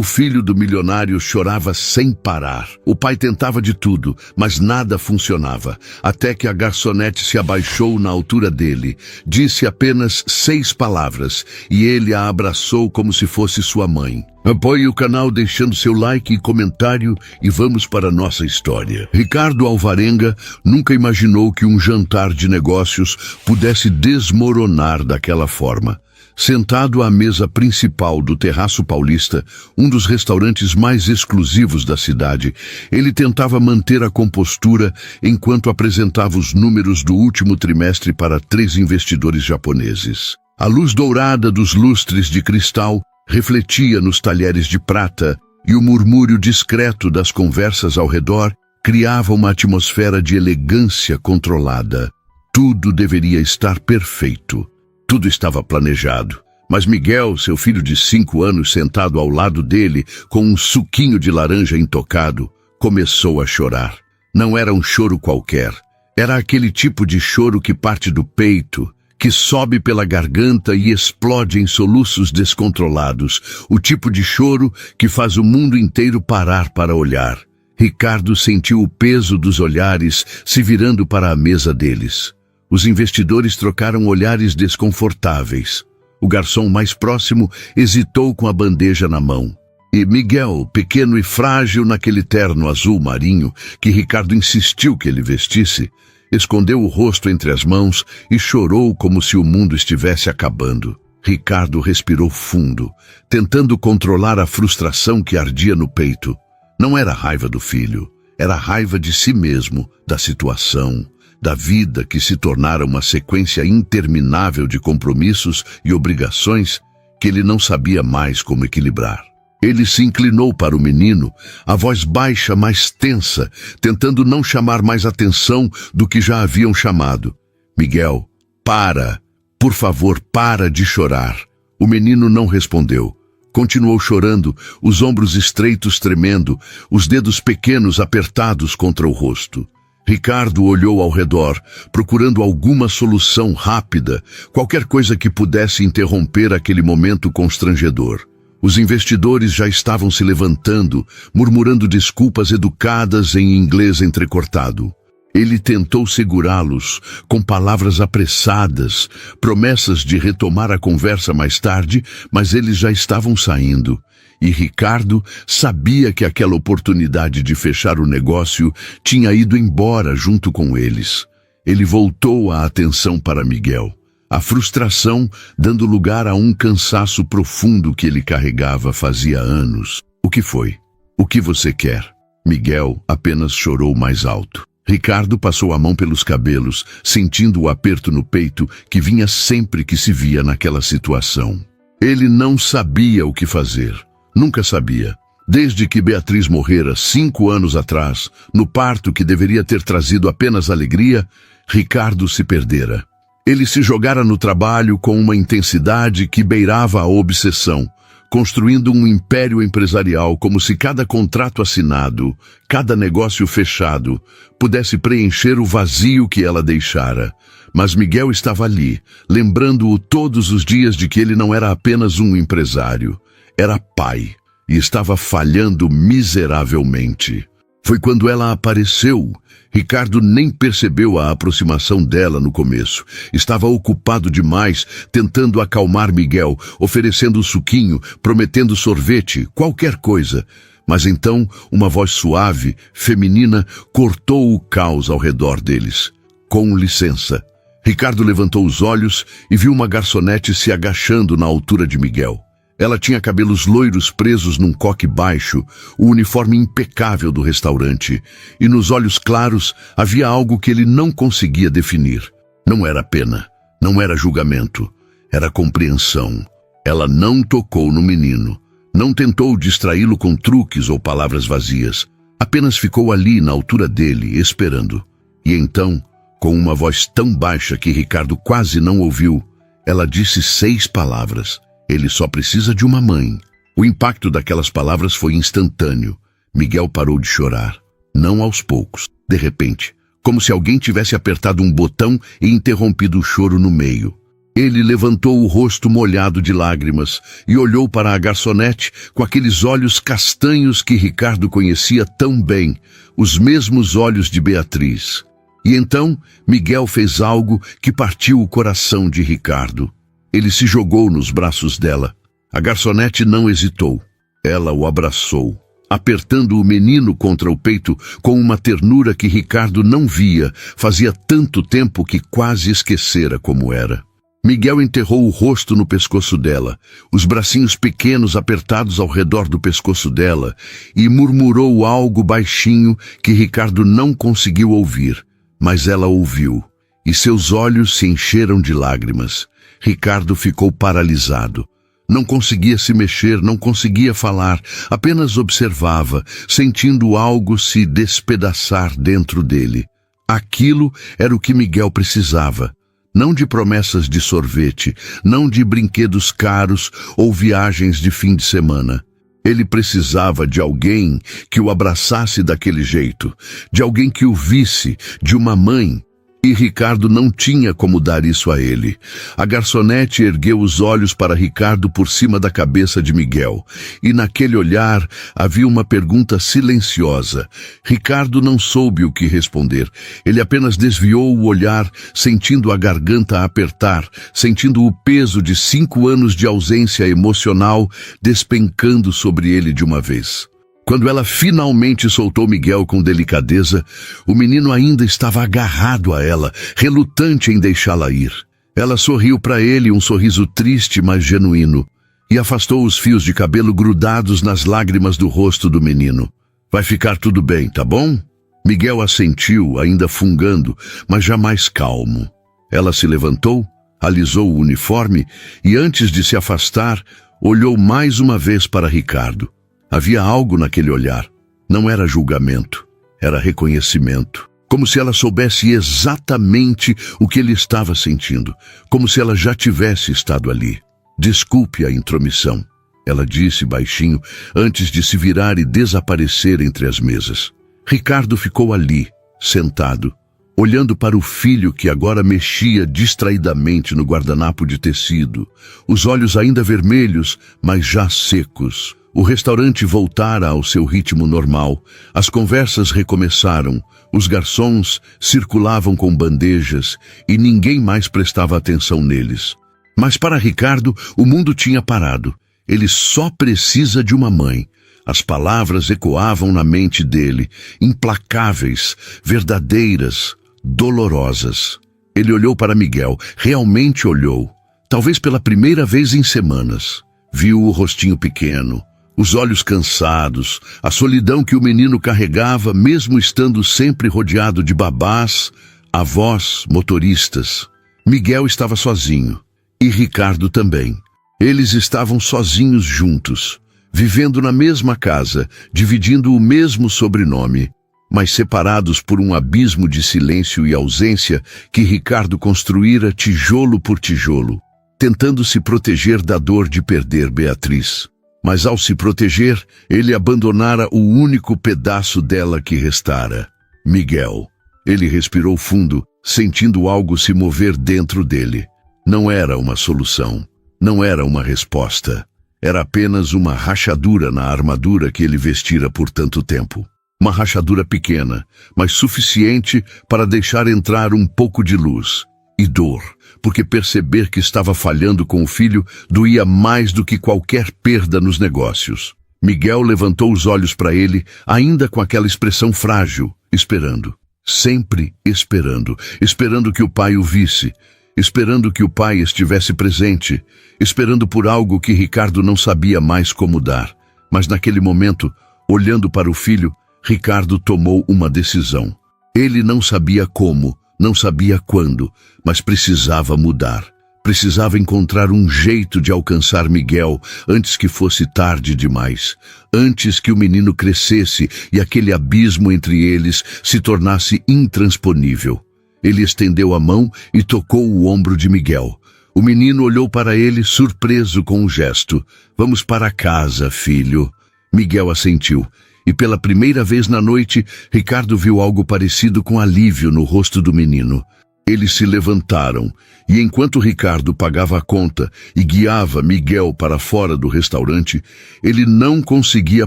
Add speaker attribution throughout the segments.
Speaker 1: O filho do milionário chorava sem parar. O pai tentava de tudo, mas nada funcionava, até que a garçonete se abaixou na altura dele, disse apenas 6 palavras, e ele a abraçou como se fosse sua mãe. Apoie o canal deixando seu like e comentário e vamos para a nossa história. Ricardo Alvarenga nunca imaginou que um jantar de negócios pudesse desmoronar daquela forma. Sentado à mesa principal do Terraço Paulista, um dos restaurantes mais exclusivos da cidade, ele tentava manter a compostura enquanto apresentava os números do último trimestre para 3 investidores japoneses. A luz dourada dos lustres de cristal refletia nos talheres de prata e o murmúrio discreto das conversas ao redor criava uma atmosfera de elegância controlada. Tudo deveria estar perfeito. Tudo estava planejado, mas Miguel, seu filho de 5 anos sentado ao lado dele, com um suquinho de laranja intocado, começou a chorar. Não era um choro qualquer. Era aquele tipo de choro que parte do peito, que sobe pela garganta e explode em soluços descontrolados. O tipo de choro que faz o mundo inteiro parar para olhar. Ricardo sentiu o peso dos olhares se virando para a mesa deles. Os investidores trocaram olhares desconfortáveis. O garçom mais próximo hesitou com a bandeja na mão. E Miguel, pequeno e frágil naquele terno azul marinho que Ricardo insistiu que ele vestisse, escondeu o rosto entre as mãos e chorou como se o mundo estivesse acabando. Ricardo respirou fundo, tentando controlar a frustração que ardia no peito. Não era raiva do filho, era raiva de si mesmo, da situação, da vida que se tornara uma sequência interminável de compromissos e obrigações que ele não sabia mais como equilibrar. Ele se inclinou para o menino, a voz baixa, mais tensa, tentando não chamar mais atenção do que já haviam chamado. Miguel, para! Por favor, para de chorar. O menino não respondeu. Continuou chorando, os ombros estreitos tremendo, os dedos pequenos apertados contra o rosto. Ricardo olhou ao redor, procurando alguma solução rápida, qualquer coisa que pudesse interromper aquele momento constrangedor. Os investidores já estavam se levantando, murmurando desculpas educadas em inglês entrecortado. Ele tentou segurá-los com palavras apressadas, promessas de retomar a conversa mais tarde, mas eles já estavam saindo. E Ricardo sabia que aquela oportunidade de fechar o negócio tinha ido embora junto com eles. Ele voltou a atenção para Miguel, a frustração dando lugar a um cansaço profundo que ele carregava fazia anos. O que foi? O que você quer? Miguel apenas chorou mais alto. Ricardo passou a mão pelos cabelos, sentindo o aperto no peito que vinha sempre que se via naquela situação. Ele não sabia o que fazer. Nunca sabia. Desde que Beatriz morrera 5 anos atrás, no parto que deveria ter trazido apenas alegria, Ricardo se perdera. Ele se jogara no trabalho com uma intensidade que beirava a obsessão, construindo um império empresarial como se cada contrato assinado, cada negócio fechado, pudesse preencher o vazio que ela deixara. Mas Miguel estava ali, lembrando-o todos os dias de que ele não era apenas um empresário, era pai, e estava falhando miseravelmente. Foi quando ela apareceu. Ricardo nem percebeu a aproximação dela no começo. Estava ocupado demais, tentando acalmar Miguel, oferecendo suquinho, prometendo sorvete, qualquer coisa. Mas então, uma voz suave, feminina, cortou o caos ao redor deles. Com licença. Ricardo levantou os olhos e viu uma garçonete se agachando na altura de Miguel. Ela tinha cabelos loiros presos num coque baixo, o uniforme impecável do restaurante, e nos olhos claros havia algo que ele não conseguia definir. Não era pena, não era julgamento, era compreensão. Ela não tocou no menino, não tentou distraí-lo com truques ou palavras vazias, apenas ficou ali na altura dele, esperando. E então, com uma voz tão baixa que Ricardo quase não ouviu, ela disse 6 palavras. Ele só precisa de uma mãe. O impacto daquelas palavras foi instantâneo. Miguel parou de chorar. Não aos poucos. De repente, como se alguém tivesse apertado um botão e interrompido o choro no meio. Ele levantou o rosto molhado de lágrimas e olhou para a garçonete com aqueles olhos castanhos que Ricardo conhecia tão bem, os mesmos olhos de Beatriz. E então Miguel fez algo que partiu o coração de Ricardo. Ele se jogou nos braços dela. A garçonete não hesitou. Ela o abraçou, apertando o menino contra o peito com uma ternura que Ricardo não via, fazia tanto tempo que quase esquecera como era. Miguel enterrou o rosto no pescoço dela, os bracinhos pequenos apertados ao redor do pescoço dela, e murmurou algo baixinho que Ricardo não conseguiu ouvir, mas ela ouviu, e seus olhos se encheram de lágrimas. Ricardo ficou paralisado. Não conseguia se mexer, não conseguia falar, apenas observava, sentindo algo se despedaçar dentro dele. Aquilo era o que Miguel precisava. Não de promessas de sorvete, não de brinquedos caros ou viagens de fim de semana. Ele precisava de alguém que o abraçasse daquele jeito, de alguém que o visse, de uma mãe. E Ricardo não tinha como dar isso a ele. A garçonete ergueu os olhos para Ricardo por cima da cabeça de Miguel, e naquele olhar havia uma pergunta silenciosa. Ricardo não soube o que responder. Ele apenas desviou o olhar, sentindo a garganta apertar, sentindo o peso de 5 anos de ausência emocional despencando sobre ele de uma vez. Quando ela finalmente soltou Miguel com delicadeza, o menino ainda estava agarrado a ela, relutante em deixá-la ir. Ela sorriu para ele, um sorriso triste, mas genuíno, e afastou os fios de cabelo grudados nas lágrimas do rosto do menino. Vai ficar tudo bem, tá bom? Miguel assentiu, ainda fungando, mas já mais calmo. Ela se levantou, alisou o uniforme e, antes de se afastar, olhou mais uma vez para Ricardo. Havia algo naquele olhar. Não era julgamento, era reconhecimento. Como se ela soubesse exatamente o que ele estava sentindo. Como se ela já tivesse estado ali. Desculpe a intromissão, ela disse baixinho, antes de se virar e desaparecer entre as mesas. Ricardo ficou ali, sentado, olhando para o filho que agora mexia distraidamente no guardanapo de tecido, os olhos ainda vermelhos, mas já secos. O restaurante voltara ao seu ritmo normal, as conversas recomeçaram, os garçons circulavam com bandejas e ninguém mais prestava atenção neles. Mas para Ricardo, o mundo tinha parado. Ele só precisa de uma mãe. As palavras ecoavam na mente dele, implacáveis, verdadeiras, dolorosas. Ele olhou para Miguel, realmente olhou, talvez pela primeira vez em semanas. Viu o rostinho pequeno, os olhos cansados, a solidão que o menino carregava, mesmo estando sempre rodeado de babás, avós, motoristas. Miguel estava sozinho, e Ricardo também. Eles estavam sozinhos juntos, vivendo na mesma casa, dividindo o mesmo sobrenome, mas separados por um abismo de silêncio e ausência que Ricardo construíra tijolo por tijolo, tentando se proteger da dor de perder Beatriz. Mas ao se proteger, ele abandonara o único pedaço dela que restara, Miguel. Ele respirou fundo, sentindo algo se mover dentro dele. Não era uma solução, não era uma resposta. Era apenas uma rachadura na armadura que ele vestira por tanto tempo. Uma rachadura pequena, mas suficiente para deixar entrar um pouco de luz. E dor, porque perceber que estava falhando com o filho doía mais do que qualquer perda nos negócios. Miguel levantou os olhos para ele, ainda com aquela expressão frágil, esperando. Sempre esperando. Esperando que o pai o visse. Esperando que o pai estivesse presente. Esperando por algo que Ricardo não sabia mais como dar. Mas naquele momento, olhando para o filho, Ricardo tomou uma decisão. Ele não sabia como, não sabia quando, mas precisava mudar. Precisava encontrar um jeito de alcançar Miguel antes que fosse tarde demais, antes que o menino crescesse e aquele abismo entre eles se tornasse intransponível. Ele estendeu a mão e tocou o ombro de Miguel. O menino olhou para ele, surpreso com o gesto. "Vamos para casa, filho." Miguel assentiu. E pela primeira vez na noite, Ricardo viu algo parecido com alívio no rosto do menino. Eles se levantaram, e enquanto Ricardo pagava a conta e guiava Miguel para fora do restaurante, ele não conseguia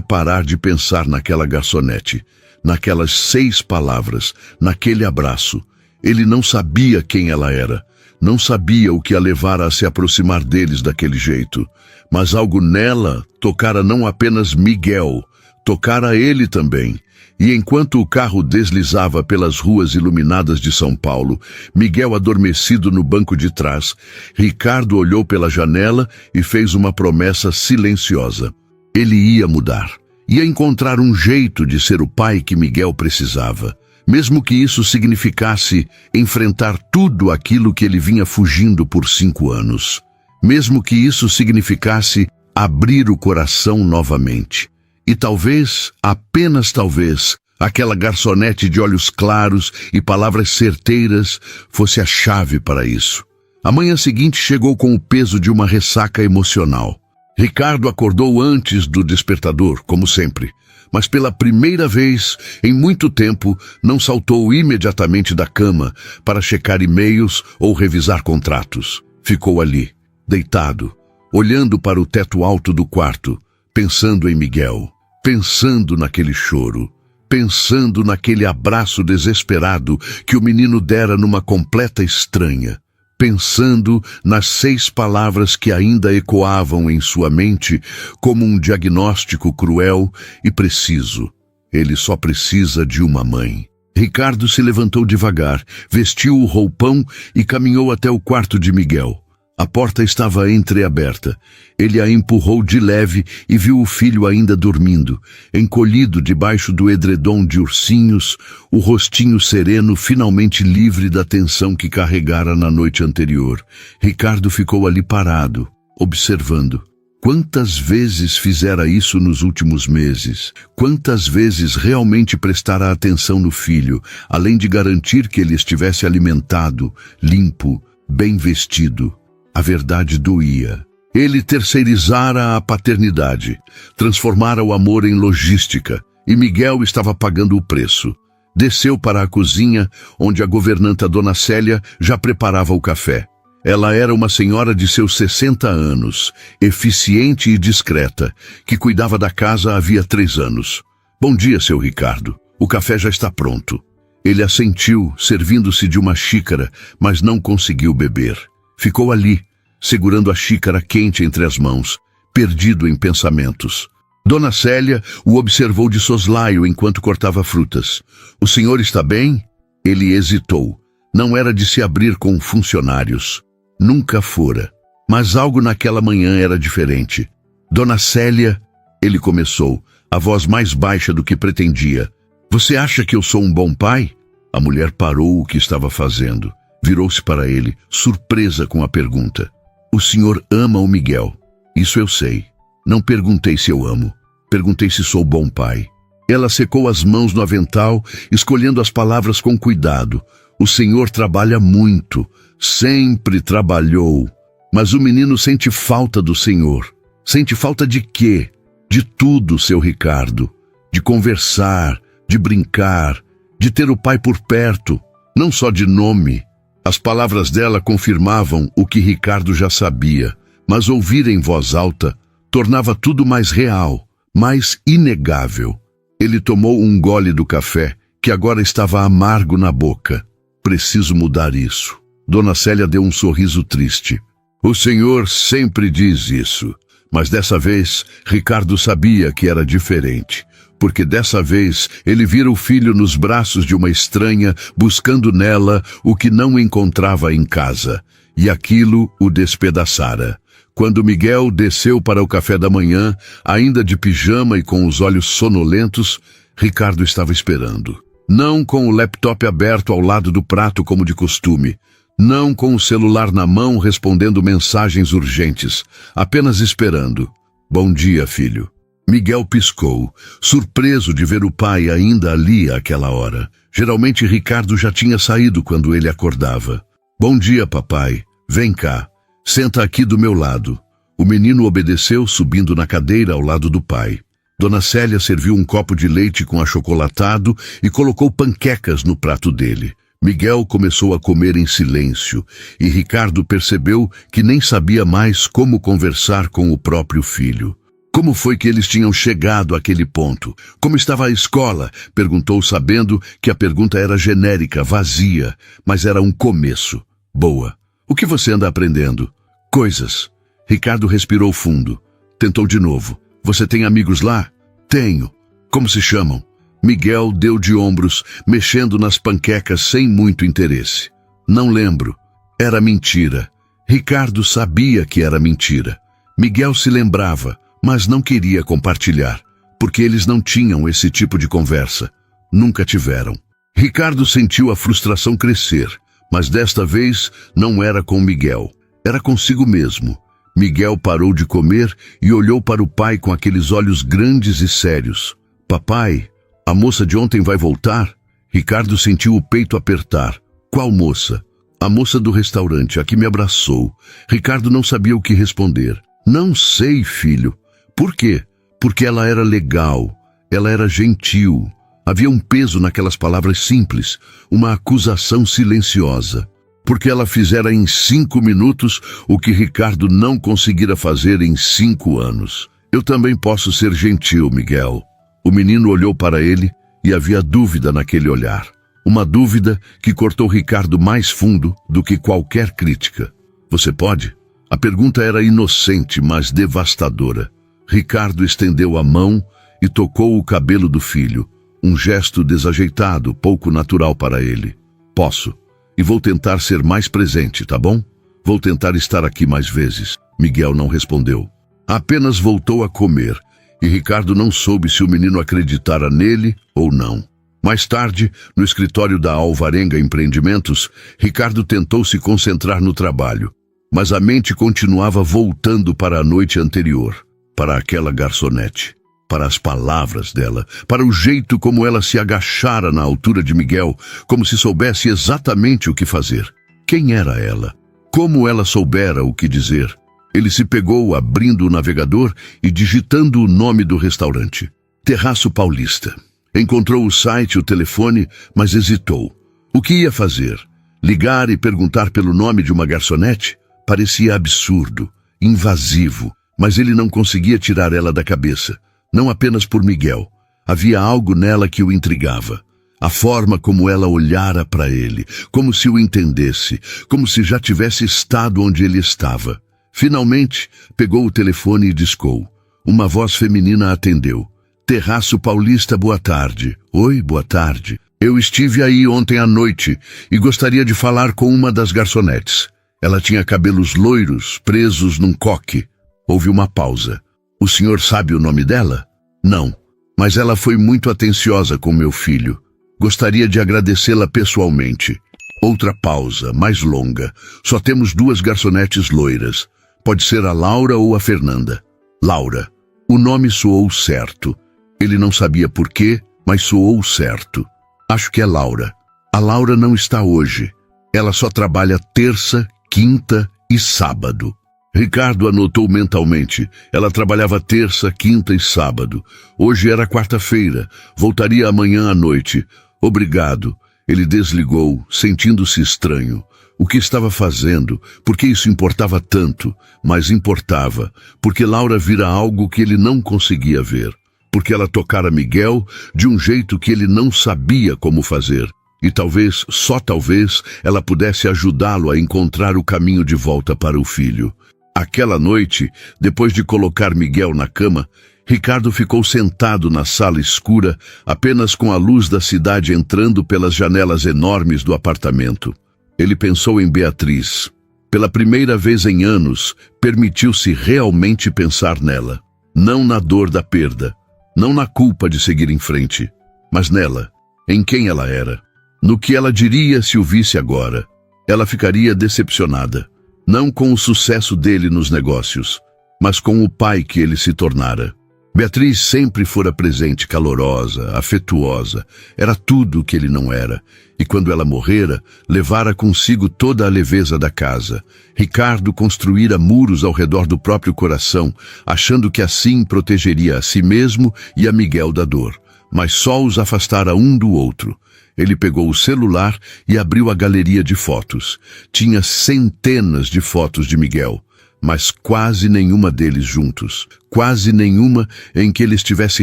Speaker 1: parar de pensar naquela garçonete, naquelas 6 palavras, naquele abraço. Ele não sabia quem ela era, não sabia o que a levara a se aproximar deles daquele jeito, mas algo nela tocara não apenas Miguel, tocara ele também. E enquanto o carro deslizava pelas ruas iluminadas de São Paulo, Miguel adormecido no banco de trás, Ricardo olhou pela janela e fez uma promessa silenciosa. Ele ia mudar, ia encontrar um jeito de ser o pai que Miguel precisava, mesmo que isso significasse enfrentar tudo aquilo que ele vinha fugindo por 5 anos. Mesmo que isso significasse abrir o coração novamente. E talvez, apenas talvez, aquela garçonete de olhos claros e palavras certeiras fosse a chave para isso. A manhã seguinte chegou com o peso de uma ressaca emocional. Ricardo acordou antes do despertador, como sempre, mas pela primeira vez em muito tempo não saltou imediatamente da cama para checar e-mails ou revisar contratos. Ficou ali, deitado, olhando para o teto alto do quarto, pensando em Miguel. Pensando naquele choro, pensando naquele abraço desesperado que o menino dera numa completa estranha, pensando nas 6 palavras que ainda ecoavam em sua mente como um diagnóstico cruel e preciso. Ele só precisa de uma mãe. Ricardo se levantou devagar, vestiu o roupão e caminhou até o quarto de Miguel. A porta estava entreaberta. Ele a empurrou de leve e viu o filho ainda dormindo, encolhido debaixo do edredom de ursinhos, o rostinho sereno finalmente livre da tensão que carregara na noite anterior. Ricardo ficou ali parado, observando. Quantas vezes fizera isso nos últimos meses? Quantas vezes realmente prestara atenção no filho, além de garantir que ele estivesse alimentado, limpo, bem vestido? A verdade doía. Ele terceirizara a paternidade, transformara o amor em logística, e Miguel estava pagando o preço. Desceu para a cozinha, onde a governanta Dona Célia já preparava o café. Ela era uma senhora de seus 60 anos, eficiente e discreta, que cuidava da casa havia 3 anos. Bom dia, seu Ricardo. O café já está pronto. Ele assentiu, servindo-se de uma xícara, mas não conseguiu beber. Ficou ali, segurando a xícara quente entre as mãos, perdido em pensamentos. Dona Célia o observou de soslaio enquanto cortava frutas. O senhor está bem? Ele hesitou. Não era de se abrir com funcionários. Nunca fora. Mas algo naquela manhã era diferente. Dona Célia, ele começou, a voz mais baixa do que pretendia. Você acha que eu sou um bom pai? A mulher parou o que estava fazendo. Virou-se para ele, surpresa com a pergunta. O senhor ama o Miguel. Isso eu sei. Não perguntei se eu amo. Perguntei se sou bom pai. Ela secou as mãos no avental, escolhendo as palavras com cuidado. O senhor trabalha muito. Sempre trabalhou. Mas o menino sente falta do senhor. Sente falta de quê? De tudo, seu Ricardo. De conversar, de brincar, de ter o pai por perto. Não só de nome. As palavras dela confirmavam o que Ricardo já sabia, mas ouvir em voz alta tornava tudo mais real, mais inegável. Ele tomou um gole do café, que agora estava amargo na boca. Preciso mudar isso. Dona Célia deu um sorriso triste. O senhor sempre diz isso, mas dessa vez Ricardo sabia que era diferente. Porque dessa vez ele vira o filho nos braços de uma estranha, buscando nela o que não encontrava em casa, e aquilo o despedaçara. Quando Miguel desceu para o café da manhã, ainda de pijama e com os olhos sonolentos, Ricardo estava esperando. Não com o laptop aberto ao lado do prato como de costume, não com o celular na mão respondendo mensagens urgentes, apenas esperando. Bom dia, filho. Miguel piscou, surpreso de ver o pai ainda ali àquela hora. Geralmente Ricardo já tinha saído quando ele acordava. Bom dia, papai. Vem cá. Senta aqui do meu lado. O menino obedeceu, subindo na cadeira ao lado do pai. Dona Célia serviu um copo de leite com achocolatado e colocou panquecas no prato dele. Miguel começou a comer em silêncio e Ricardo percebeu que nem sabia mais como conversar com o próprio filho. Como foi que eles tinham chegado àquele ponto? Como estava a escola? Perguntou, sabendo que a pergunta era genérica, vazia, mas era um começo. Boa. O que você anda aprendendo? Coisas. Ricardo respirou fundo. Tentou de novo. Você tem amigos lá? Tenho. Como se chamam? Miguel deu de ombros, mexendo nas panquecas sem muito interesse. Não lembro. Era mentira. Ricardo sabia que era mentira. Miguel se lembrava, mas não queria compartilhar, porque eles não tinham esse tipo de conversa. Nunca tiveram. Ricardo sentiu a frustração crescer, mas desta vez não era com Miguel. Era consigo mesmo. Miguel parou de comer e olhou para o pai com aqueles olhos grandes e sérios. Papai, a moça de ontem vai voltar? Ricardo sentiu o peito apertar. Qual moça? A moça do restaurante, a que me abraçou. Ricardo não sabia o que responder. Não sei, filho. Por quê? Porque ela era legal, ela era gentil. Havia um peso naquelas palavras simples, uma acusação silenciosa. Porque ela fizera em 5 minutos o que Ricardo não conseguira fazer em 5 anos. Eu também posso ser gentil, Miguel. O menino olhou para ele e havia dúvida naquele olhar. Uma dúvida que cortou Ricardo mais fundo do que qualquer crítica. Você pode? A pergunta era inocente, mas devastadora. Ricardo estendeu a mão e tocou o cabelo do filho, um gesto desajeitado, pouco natural para ele. Posso. E vou tentar ser mais presente, tá bom? Vou tentar estar aqui mais vezes. Miguel não respondeu. Apenas voltou a comer, e Ricardo não soube se o menino acreditara nele ou não. Mais tarde, no escritório da Alvarenga Empreendimentos, Ricardo tentou se concentrar no trabalho, mas a mente continuava voltando para a noite anterior, para aquela garçonete, para as palavras dela, para o jeito como ela se agachara na altura de Miguel, como se soubesse exatamente o que fazer. Quem era ela? Como ela soubera o que dizer? Ele se pegou abrindo o navegador e digitando o nome do restaurante. Terraço Paulista. Encontrou o site e o telefone, mas hesitou. O que ia fazer? Ligar e perguntar pelo nome de uma garçonete? Parecia absurdo, invasivo, mas ele não conseguia tirar ela da cabeça. Não apenas por Miguel. Havia algo nela que o intrigava. A forma como ela olhara para ele, como se o entendesse, como se já tivesse estado onde ele estava. Finalmente, pegou o telefone e discou. Uma voz feminina atendeu. Terraço Paulista, boa tarde. Oi, boa tarde. Eu estive aí ontem à noite e gostaria de falar com uma das garçonetes. Ela tinha cabelos loiros, presos num coque. Houve uma pausa. O senhor sabe o nome dela? Não, mas ela foi muito atenciosa com meu filho. Gostaria de agradecê-la pessoalmente. Outra pausa, mais longa. Só temos 2 garçonetes loiras. Pode ser a Laura ou a Fernanda. Laura. O nome soou certo. Ele não sabia por quê, mas soou certo. Acho que é Laura. A Laura não está hoje. Ela só trabalha terça, quinta e sábado. Ricardo anotou mentalmente. Ela trabalhava terça, quinta e sábado. Hoje era quarta-feira. Voltaria amanhã à noite. Obrigado. Ele desligou, sentindo-se estranho. O que estava fazendo? Por que isso importava tanto? Mas importava, porque Laura vira algo que ele não conseguia ver. Porque ela tocara Miguel de um jeito que ele não sabia como fazer. E talvez, só talvez, ela pudesse ajudá-lo a encontrar o caminho de volta para o filho. Aquela noite, depois de colocar Miguel na cama, Ricardo ficou sentado na sala escura, apenas com a luz da cidade entrando pelas janelas enormes do apartamento. Ele pensou em Beatriz. Pela primeira vez em anos, permitiu-se realmente pensar nela. Não na dor da perda, não na culpa de seguir em frente, mas nela, em quem ela era. No que ela diria se o visse agora. Ela ficaria decepcionada, não com o sucesso dele nos negócios, mas com o pai que ele se tornara. Beatriz sempre fora presente, calorosa, afetuosa, era tudo o que ele não era, e quando ela morrera, levara consigo toda a leveza da casa. Ricardo construíra muros ao redor do próprio coração, achando que assim protegeria a si mesmo e a Miguel da dor, mas só os afastara um do outro. Ele pegou o celular e abriu a galeria de fotos. Tinha centenas de fotos de Miguel, mas quase nenhuma deles juntos. Quase nenhuma em que ele estivesse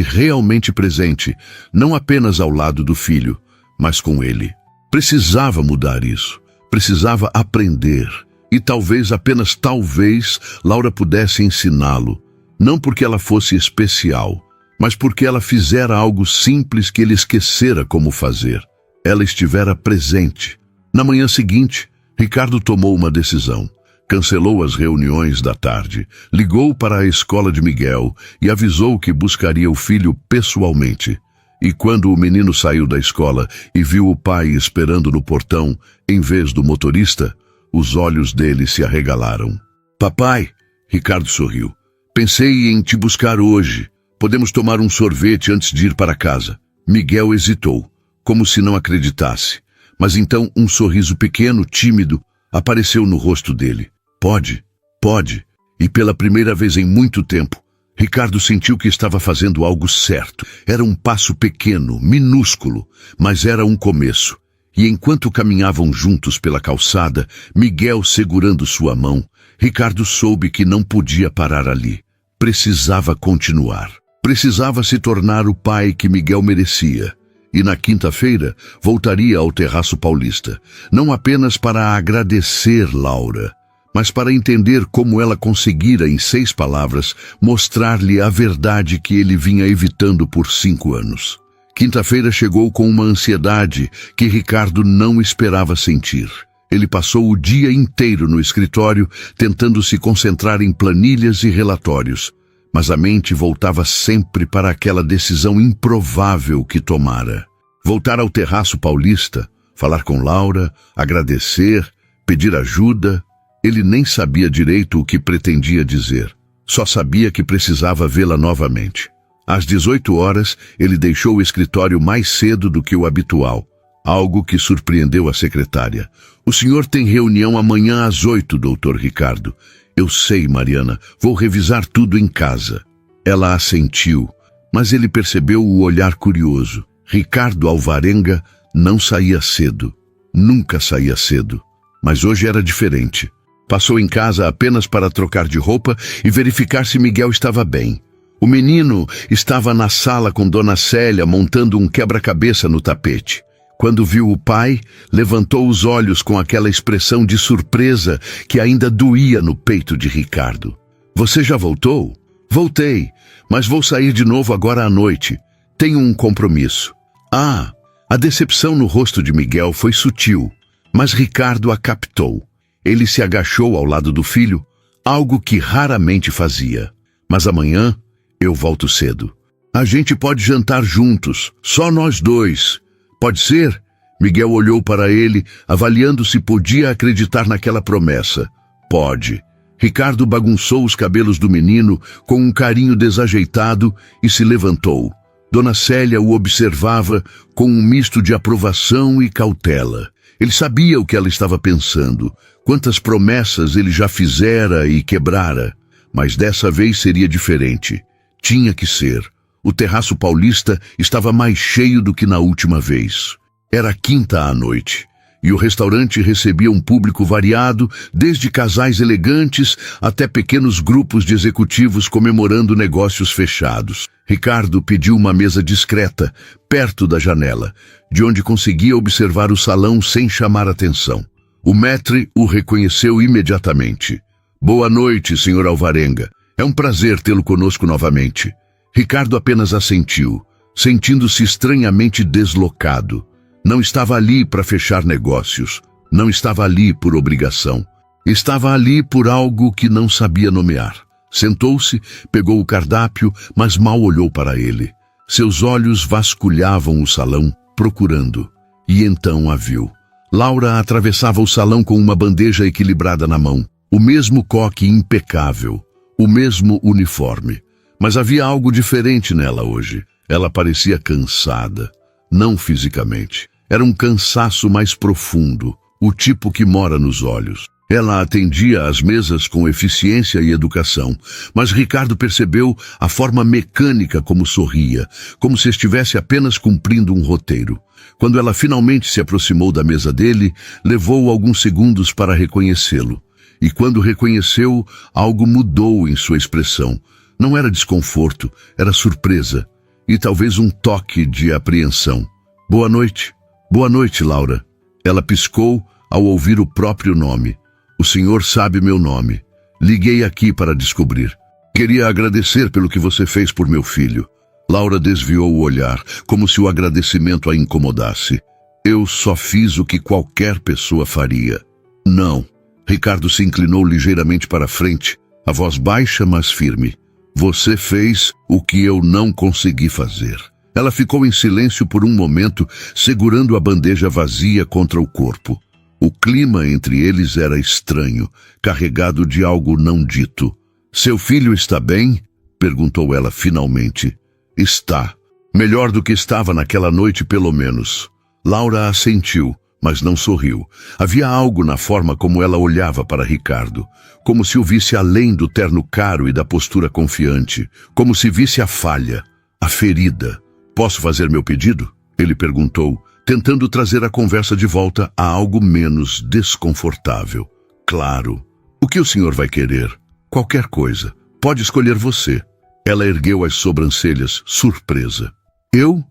Speaker 1: realmente presente, não apenas ao lado do filho, mas com ele. Precisava mudar isso. Precisava aprender. E talvez, apenas talvez, Laura pudesse ensiná-lo. Não porque ela fosse especial, mas porque ela fizera algo simples que ele esquecera como fazer. Ela estivera presente. Na manhã seguinte, Ricardo tomou uma decisão. Cancelou as reuniões da tarde, ligou para a escola de Miguel e avisou que buscaria o filho pessoalmente. E quando o menino saiu da escola e viu o pai esperando no portão, em vez do motorista, os olhos dele se arregalaram. "Papai", Ricardo sorriu, "pensei em te buscar hoje. Podemos tomar um sorvete antes de ir para casa." Miguel hesitou, como se não acreditasse. Mas então um sorriso pequeno, tímido, apareceu no rosto dele. "Pode, pode." E pela primeira vez em muito tempo, Ricardo sentiu que estava fazendo algo certo. Era um passo pequeno, minúsculo, mas era um começo. E enquanto caminhavam juntos pela calçada, Miguel segurando sua mão, Ricardo soube que não podia parar ali. Precisava continuar. Precisava se tornar o pai que Miguel merecia. E na quinta-feira voltaria ao Terraço Paulista, não apenas para agradecer Laura, mas para entender como ela conseguira, em 6 palavras, mostrar-lhe a verdade que ele vinha evitando por 5 anos. Quinta-feira chegou com uma ansiedade que Ricardo não esperava sentir. Ele passou o dia inteiro no escritório tentando se concentrar em planilhas e relatórios, mas a mente voltava sempre para aquela decisão improvável que tomara. Voltar ao Terraço Paulista, falar com Laura, agradecer, pedir ajuda. Ele nem sabia direito o que pretendia dizer. Só sabia que precisava vê-la novamente. Às 18 horas, ele deixou o escritório mais cedo do que o habitual, algo que surpreendeu a secretária. "O senhor tem reunião amanhã às 8, doutor Ricardo." "Eu sei, Mariana, vou revisar tudo em casa." Ela assentiu, mas ele percebeu o olhar curioso. Ricardo Alvarenga não saía cedo. Nunca saía cedo. Mas hoje era diferente. Passou em casa apenas para trocar de roupa e verificar se Miguel estava bem. O menino estava na sala com Dona Célia montando um quebra-cabeça no tapete. Quando viu o pai, levantou os olhos com aquela expressão de surpresa que ainda doía no peito de Ricardo. "Você já voltou?" "Voltei, mas vou sair de novo agora à noite. Tenho um compromisso." Ah, a decepção no rosto de Miguel foi sutil, mas Ricardo a captou. Ele se agachou ao lado do filho, algo que raramente fazia. "Mas amanhã eu volto cedo. A gente pode jantar juntos, só nós dois. Pode ser?" Miguel olhou para ele, avaliando se podia acreditar naquela promessa. "Pode." Ricardo bagunçou os cabelos do menino com um carinho desajeitado e se levantou. Dona Célia o observava com um misto de aprovação e cautela. Ele sabia o que ela estava pensando, quantas promessas ele já fizera e quebrara. Mas dessa vez seria diferente. Tinha que ser. O Terraço Paulista estava mais cheio do que na última vez. Era quinta à noite, e o restaurante recebia um público variado, desde casais elegantes até pequenos grupos de executivos comemorando negócios fechados. Ricardo pediu uma mesa discreta, perto da janela, de onde conseguia observar o salão sem chamar atenção. O maître o reconheceu imediatamente. "Boa noite, Sr. Alvarenga. É um prazer tê-lo conosco novamente." Ricardo apenas assentiu, sentindo-se estranhamente deslocado. Não estava ali para fechar negócios. Não estava ali por obrigação. Estava ali por algo que não sabia nomear. Sentou-se, pegou o cardápio, mas mal olhou para ele. Seus olhos vasculhavam o salão, procurando. E então a viu. Laura atravessava o salão com uma bandeja equilibrada na mão. O mesmo coque impecável. O mesmo uniforme. Mas havia algo diferente nela hoje. Ela parecia cansada. Não fisicamente. Era um cansaço mais profundo, o tipo que mora nos olhos. Ela atendia às mesas com eficiência e educação, mas Ricardo percebeu a forma mecânica como sorria, como se estivesse apenas cumprindo um roteiro. Quando ela finalmente se aproximou da mesa dele, levou alguns segundos para reconhecê-lo. E quando reconheceu, algo mudou em sua expressão. Não era desconforto, era surpresa e talvez um toque de apreensão. Boa noite. Boa noite, Laura. Ela piscou ao ouvir o próprio nome. O senhor sabe meu nome. Liguei aqui para descobrir. Queria agradecer pelo que você fez por meu filho. Laura desviou o olhar, como se o agradecimento a incomodasse. Eu só fiz o que qualquer pessoa faria. Não. Ricardo se inclinou ligeiramente para a frente, a voz baixa, mas firme. Você fez o que eu não consegui fazer. Ela ficou em silêncio por um momento, segurando a bandeja vazia contra o corpo. O clima entre eles era estranho, carregado de algo não dito. Seu filho está bem? Perguntou ela finalmente. Está. Melhor do que estava naquela noite, pelo menos. Laura assentiu, mas não sorriu. Havia algo na forma como ela olhava para Ricardo, como se o visse além do terno caro e da postura confiante, como se visse a falha, a ferida. Posso fazer meu pedido? Ele perguntou, tentando trazer a conversa de volta a algo menos desconfortável. Claro. O que o senhor vai querer? Qualquer coisa. Pode escolher você. Ela ergueu as sobrancelhas, surpresa. Eu?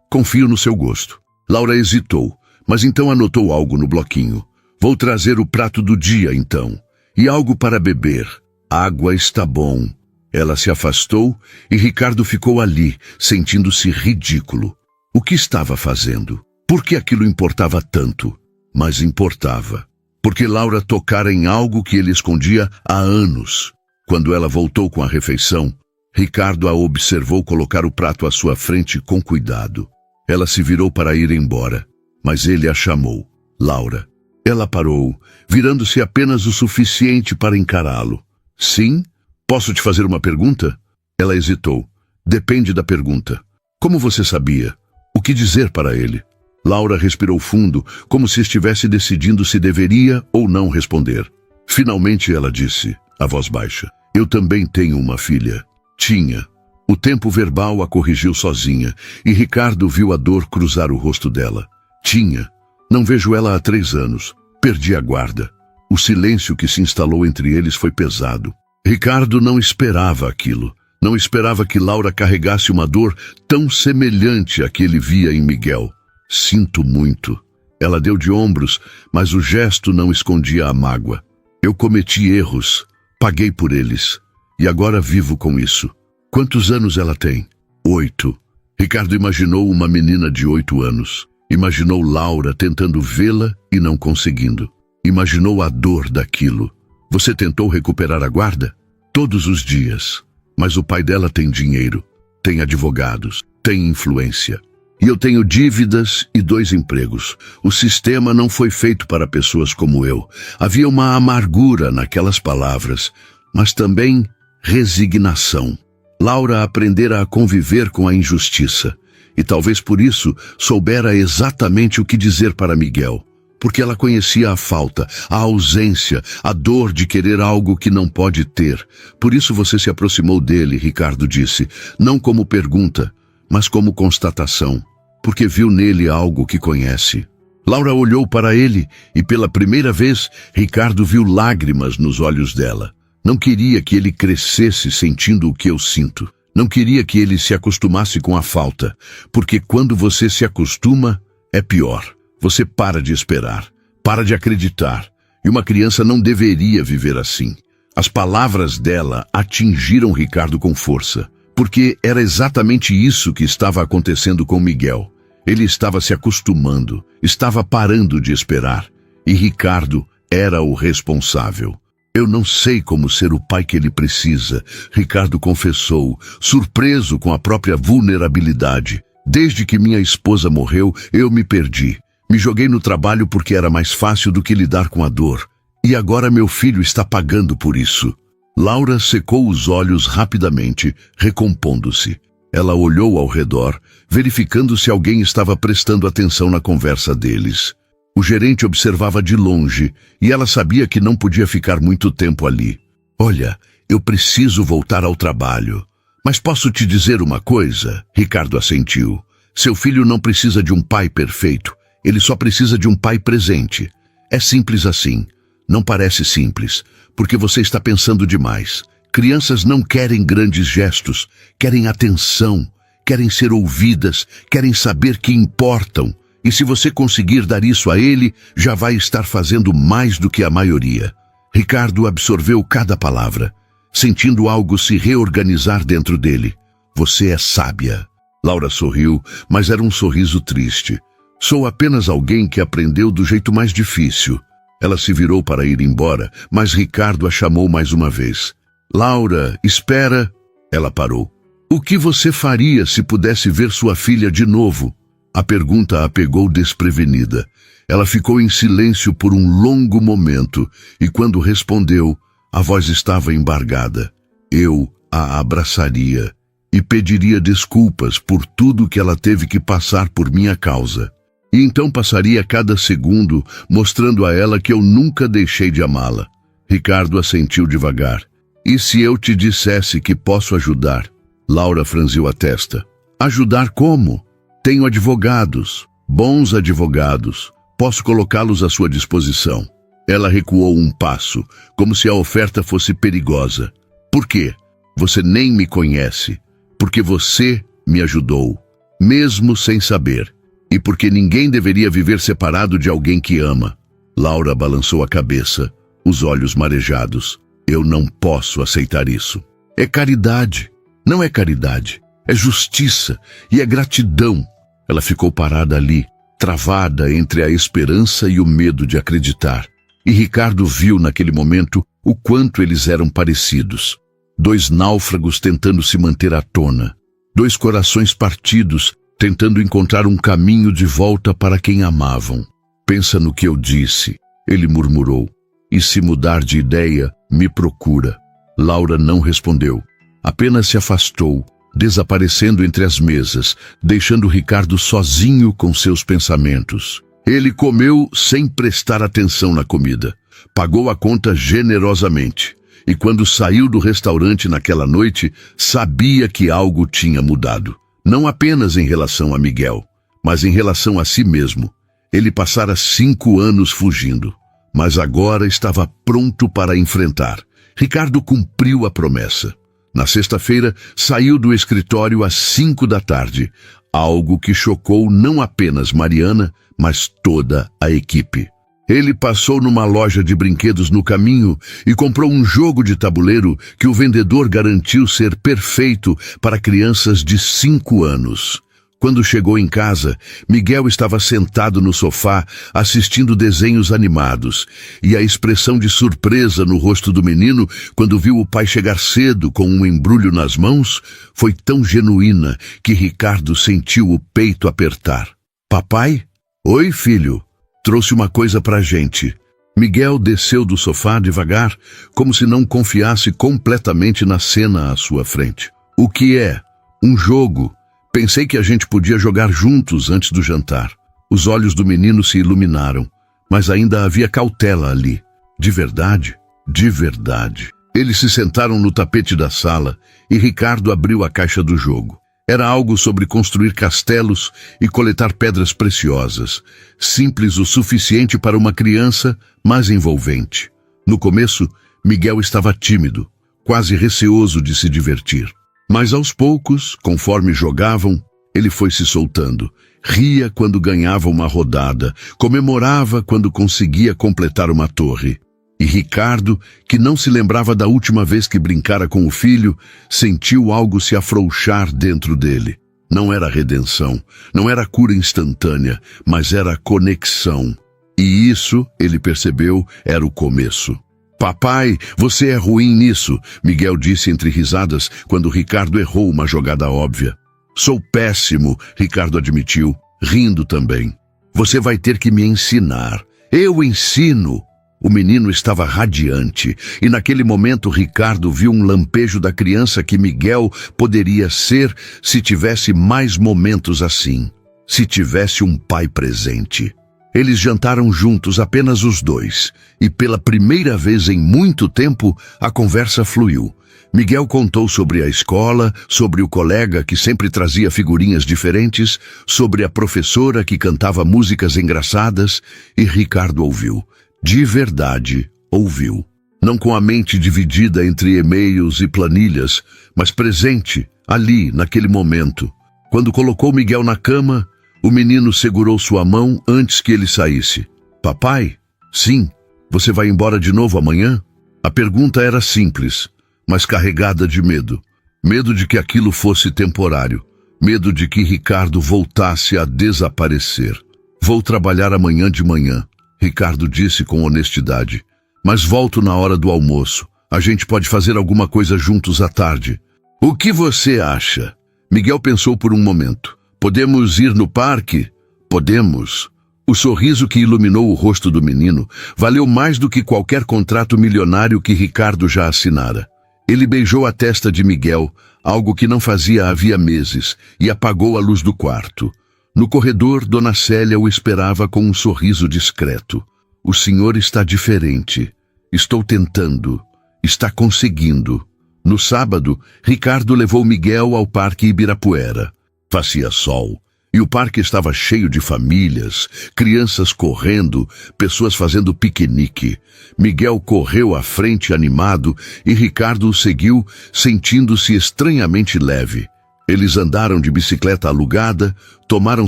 Speaker 1: Confio no seu gosto. Laura hesitou, mas então anotou algo no bloquinho. Vou trazer o prato do dia, então. E algo para beber. Água está bom. Ela se afastou e Ricardo ficou ali, sentindo-se ridículo. O que estava fazendo? Por que aquilo importava tanto? Mas importava. Porque Laura tocara em algo que ele escondia há anos. Quando ela voltou com a refeição, Ricardo a observou colocar o prato à sua frente com cuidado. Ela se virou para ir embora, mas ele a chamou. Laura. Ela parou, virando-se apenas o suficiente para encará-lo. Sim? Posso te fazer uma pergunta? Ela hesitou. Depende da pergunta. Como você sabia? O que dizer para ele? Laura respirou fundo, como se estivesse decidindo se deveria ou não responder. Finalmente ela disse, a voz baixa, eu também tenho uma filha. Tinha. O tempo verbal a corrigiu sozinha, e Ricardo viu a dor cruzar o rosto dela. Tinha. Não vejo ela há 3 anos. Perdi a guarda. O silêncio que se instalou entre eles foi pesado. Ricardo não esperava aquilo. Não esperava que Laura carregasse uma dor tão semelhante à que ele via em Miguel. Sinto muito. Ela deu de ombros, mas o gesto não escondia a mágoa. Eu cometi erros. Paguei por eles. E agora vivo com isso. Quantos anos ela tem? 8. Ricardo imaginou uma menina de 8 anos. Imaginou Laura tentando vê-la e não conseguindo. Imaginou a dor daquilo. Você tentou recuperar a guarda? Todos os dias. Mas o pai dela tem dinheiro, tem advogados, tem influência. E eu tenho dívidas e 2 empregos. O sistema não foi feito para pessoas como eu. Havia uma amargura naquelas palavras, mas também resignação. Laura aprendera a conviver com a injustiça. E talvez por isso soubera exatamente o que dizer para Miguel. Porque ela conhecia a falta, a ausência, a dor de querer algo que não pode ter. Por isso você se aproximou dele, Ricardo disse, não como pergunta, mas como constatação. Porque viu nele algo que conhece. Laura olhou para ele e pela primeira vez Ricardo viu lágrimas nos olhos dela. Não queria que ele crescesse sentindo o que eu sinto. Não queria que ele se acostumasse com a falta, porque quando você se acostuma, é pior. Você para de esperar, para de acreditar. E uma criança não deveria viver assim. As palavras dela atingiram Ricardo com força, porque era exatamente isso que estava acontecendo com Miguel. Ele estava se acostumando, estava parando de esperar. E Ricardo era o responsável. Eu não sei como ser o pai que ele precisa, Ricardo confessou, surpreso com a própria vulnerabilidade. Desde que minha esposa morreu, eu me perdi. Me joguei no trabalho porque era mais fácil do que lidar com a dor. E agora meu filho está pagando por isso. Laura secou os olhos rapidamente, recompondo-se. Ela olhou ao redor, verificando se alguém estava prestando atenção na conversa deles. O gerente observava de longe e ela sabia que não podia ficar muito tempo ali. Olha, eu preciso voltar ao trabalho. Mas posso te dizer uma coisa? Ricardo assentiu. Seu filho não precisa de um pai perfeito. Ele só precisa de um pai presente. É simples assim. Não parece simples, porque você está pensando demais. Crianças não querem grandes gestos, querem atenção, querem ser ouvidas, querem saber que importam. E se você conseguir dar isso a ele, já vai estar fazendo mais do que a maioria. Ricardo absorveu cada palavra, sentindo algo se reorganizar dentro dele. Você é sábia. Laura sorriu, mas era um sorriso triste. Sou apenas alguém que aprendeu do jeito mais difícil. Ela se virou para ir embora, mas Ricardo a chamou mais uma vez. Laura, espera. Ela parou. O que você faria se pudesse ver sua filha de novo? A pergunta a pegou desprevenida. Ela ficou em silêncio por um longo momento e quando respondeu, a voz estava embargada. Eu a abraçaria e pediria desculpas por tudo que ela teve que passar por minha causa. E então passaria cada segundo mostrando a ela que eu nunca deixei de amá-la. Ricardo assentiu devagar. E se eu te dissesse que posso ajudar? Laura franziu a testa. Ajudar como? Tenho advogados, bons advogados. Posso colocá-los à sua disposição. Ela recuou um passo, como se a oferta fosse perigosa. Por quê? Você nem me conhece. Porque você me ajudou, mesmo sem saber. E porque ninguém deveria viver separado de alguém que ama. Laura balançou a cabeça, os olhos marejados. Eu não posso aceitar isso. É caridade. Não é caridade. É justiça e é gratidão. Ela ficou parada ali, travada entre a esperança e o medo de acreditar. E Ricardo viu naquele momento o quanto eles eram parecidos. Dois náufragos tentando se manter à tona. Dois corações partidos tentando encontrar um caminho de volta para quem amavam. Pensa no que eu disse, ele murmurou. E se mudar de ideia, me procura. Laura não respondeu. Apenas se afastou, desaparecendo entre as mesas, deixando Ricardo sozinho com seus pensamentos. Ele comeu sem prestar atenção na comida. Pagou a conta generosamente. E quando saiu do restaurante naquela noite, sabia que algo tinha mudado. Não apenas em relação a Miguel, mas em relação a si mesmo. Ele passara 5 anos fugindo, mas agora estava pronto para enfrentar. Ricardo cumpriu a promessa. Na sexta-feira, saiu do escritório às 5 da tarde, algo que chocou não apenas Mariana, mas toda a equipe. Ele passou numa loja de brinquedos no caminho e comprou um jogo de tabuleiro que o vendedor garantiu ser perfeito para crianças de 5 anos. Quando chegou em casa, Miguel estava sentado no sofá assistindo desenhos animados, e a expressão de surpresa no rosto do menino quando viu o pai chegar cedo com um embrulho nas mãos foi tão genuína que Ricardo sentiu o peito apertar. Papai? Oi, filho. Trouxe uma coisa pra gente. Miguel desceu do sofá devagar, como se não confiasse completamente na cena à sua frente. O que é? Um jogo. Pensei que a gente podia jogar juntos antes do jantar. Os olhos do menino se iluminaram, mas ainda havia cautela ali. De verdade? De verdade. Eles se sentaram no tapete da sala e Ricardo abriu a caixa do jogo. Era algo sobre construir castelos e coletar pedras preciosas. Simples o suficiente para uma criança, mas envolvente. No começo, Miguel estava tímido, quase receoso de se divertir. Mas aos poucos, conforme jogavam, ele foi se soltando. Ria quando ganhava uma rodada, comemorava quando conseguia completar uma torre. E Ricardo, que não se lembrava da última vez que brincara com o filho, sentiu algo se afrouxar dentro dele. Não era redenção, não era cura instantânea, mas era conexão. E isso, ele percebeu, era o começo. Papai, você é ruim nisso, Miguel disse entre risadas quando Ricardo errou uma jogada óbvia. Sou péssimo, Ricardo admitiu, rindo também. Você vai ter que me ensinar. Eu ensino. O menino estava radiante, e naquele momento Ricardo viu um lampejo da criança que Miguel poderia ser se tivesse mais momentos assim, se tivesse um pai presente. Eles jantaram juntos, apenas os dois, e pela primeira vez em muito tempo, a conversa fluiu. Miguel contou sobre a escola, sobre o colega que sempre trazia figurinhas diferentes, sobre a professora que cantava músicas engraçadas, e Ricardo ouviu. De verdade, ouviu. Não com a mente dividida entre e-mails e planilhas, mas presente, ali, naquele momento. Quando colocou Miguel na cama, o menino segurou sua mão antes que ele saísse. Papai? Sim. Você vai embora de novo amanhã? A pergunta era simples, mas carregada de medo. Medo de que aquilo fosse temporário. Medo de que Ricardo voltasse a desaparecer. Vou trabalhar amanhã de manhã, Ricardo disse com honestidade. Mas volto na hora do almoço. A gente pode fazer alguma coisa juntos à tarde. O que você acha? Miguel pensou por um momento. Podemos ir no parque? Podemos. O sorriso que iluminou o rosto do menino valeu mais do que qualquer contrato milionário que Ricardo já assinara. Ele beijou a testa de Miguel, algo que não fazia havia meses, e apagou a luz do quarto. No corredor, Dona Célia o esperava com um sorriso discreto. O senhor está diferente. Estou tentando. Está conseguindo. No sábado, Ricardo levou Miguel ao Parque Ibirapuera. Fazia sol, e o parque estava cheio de famílias, crianças correndo, pessoas fazendo piquenique. Miguel correu à frente animado e Ricardo o seguiu, sentindo-se estranhamente leve. Eles andaram de bicicleta alugada, tomaram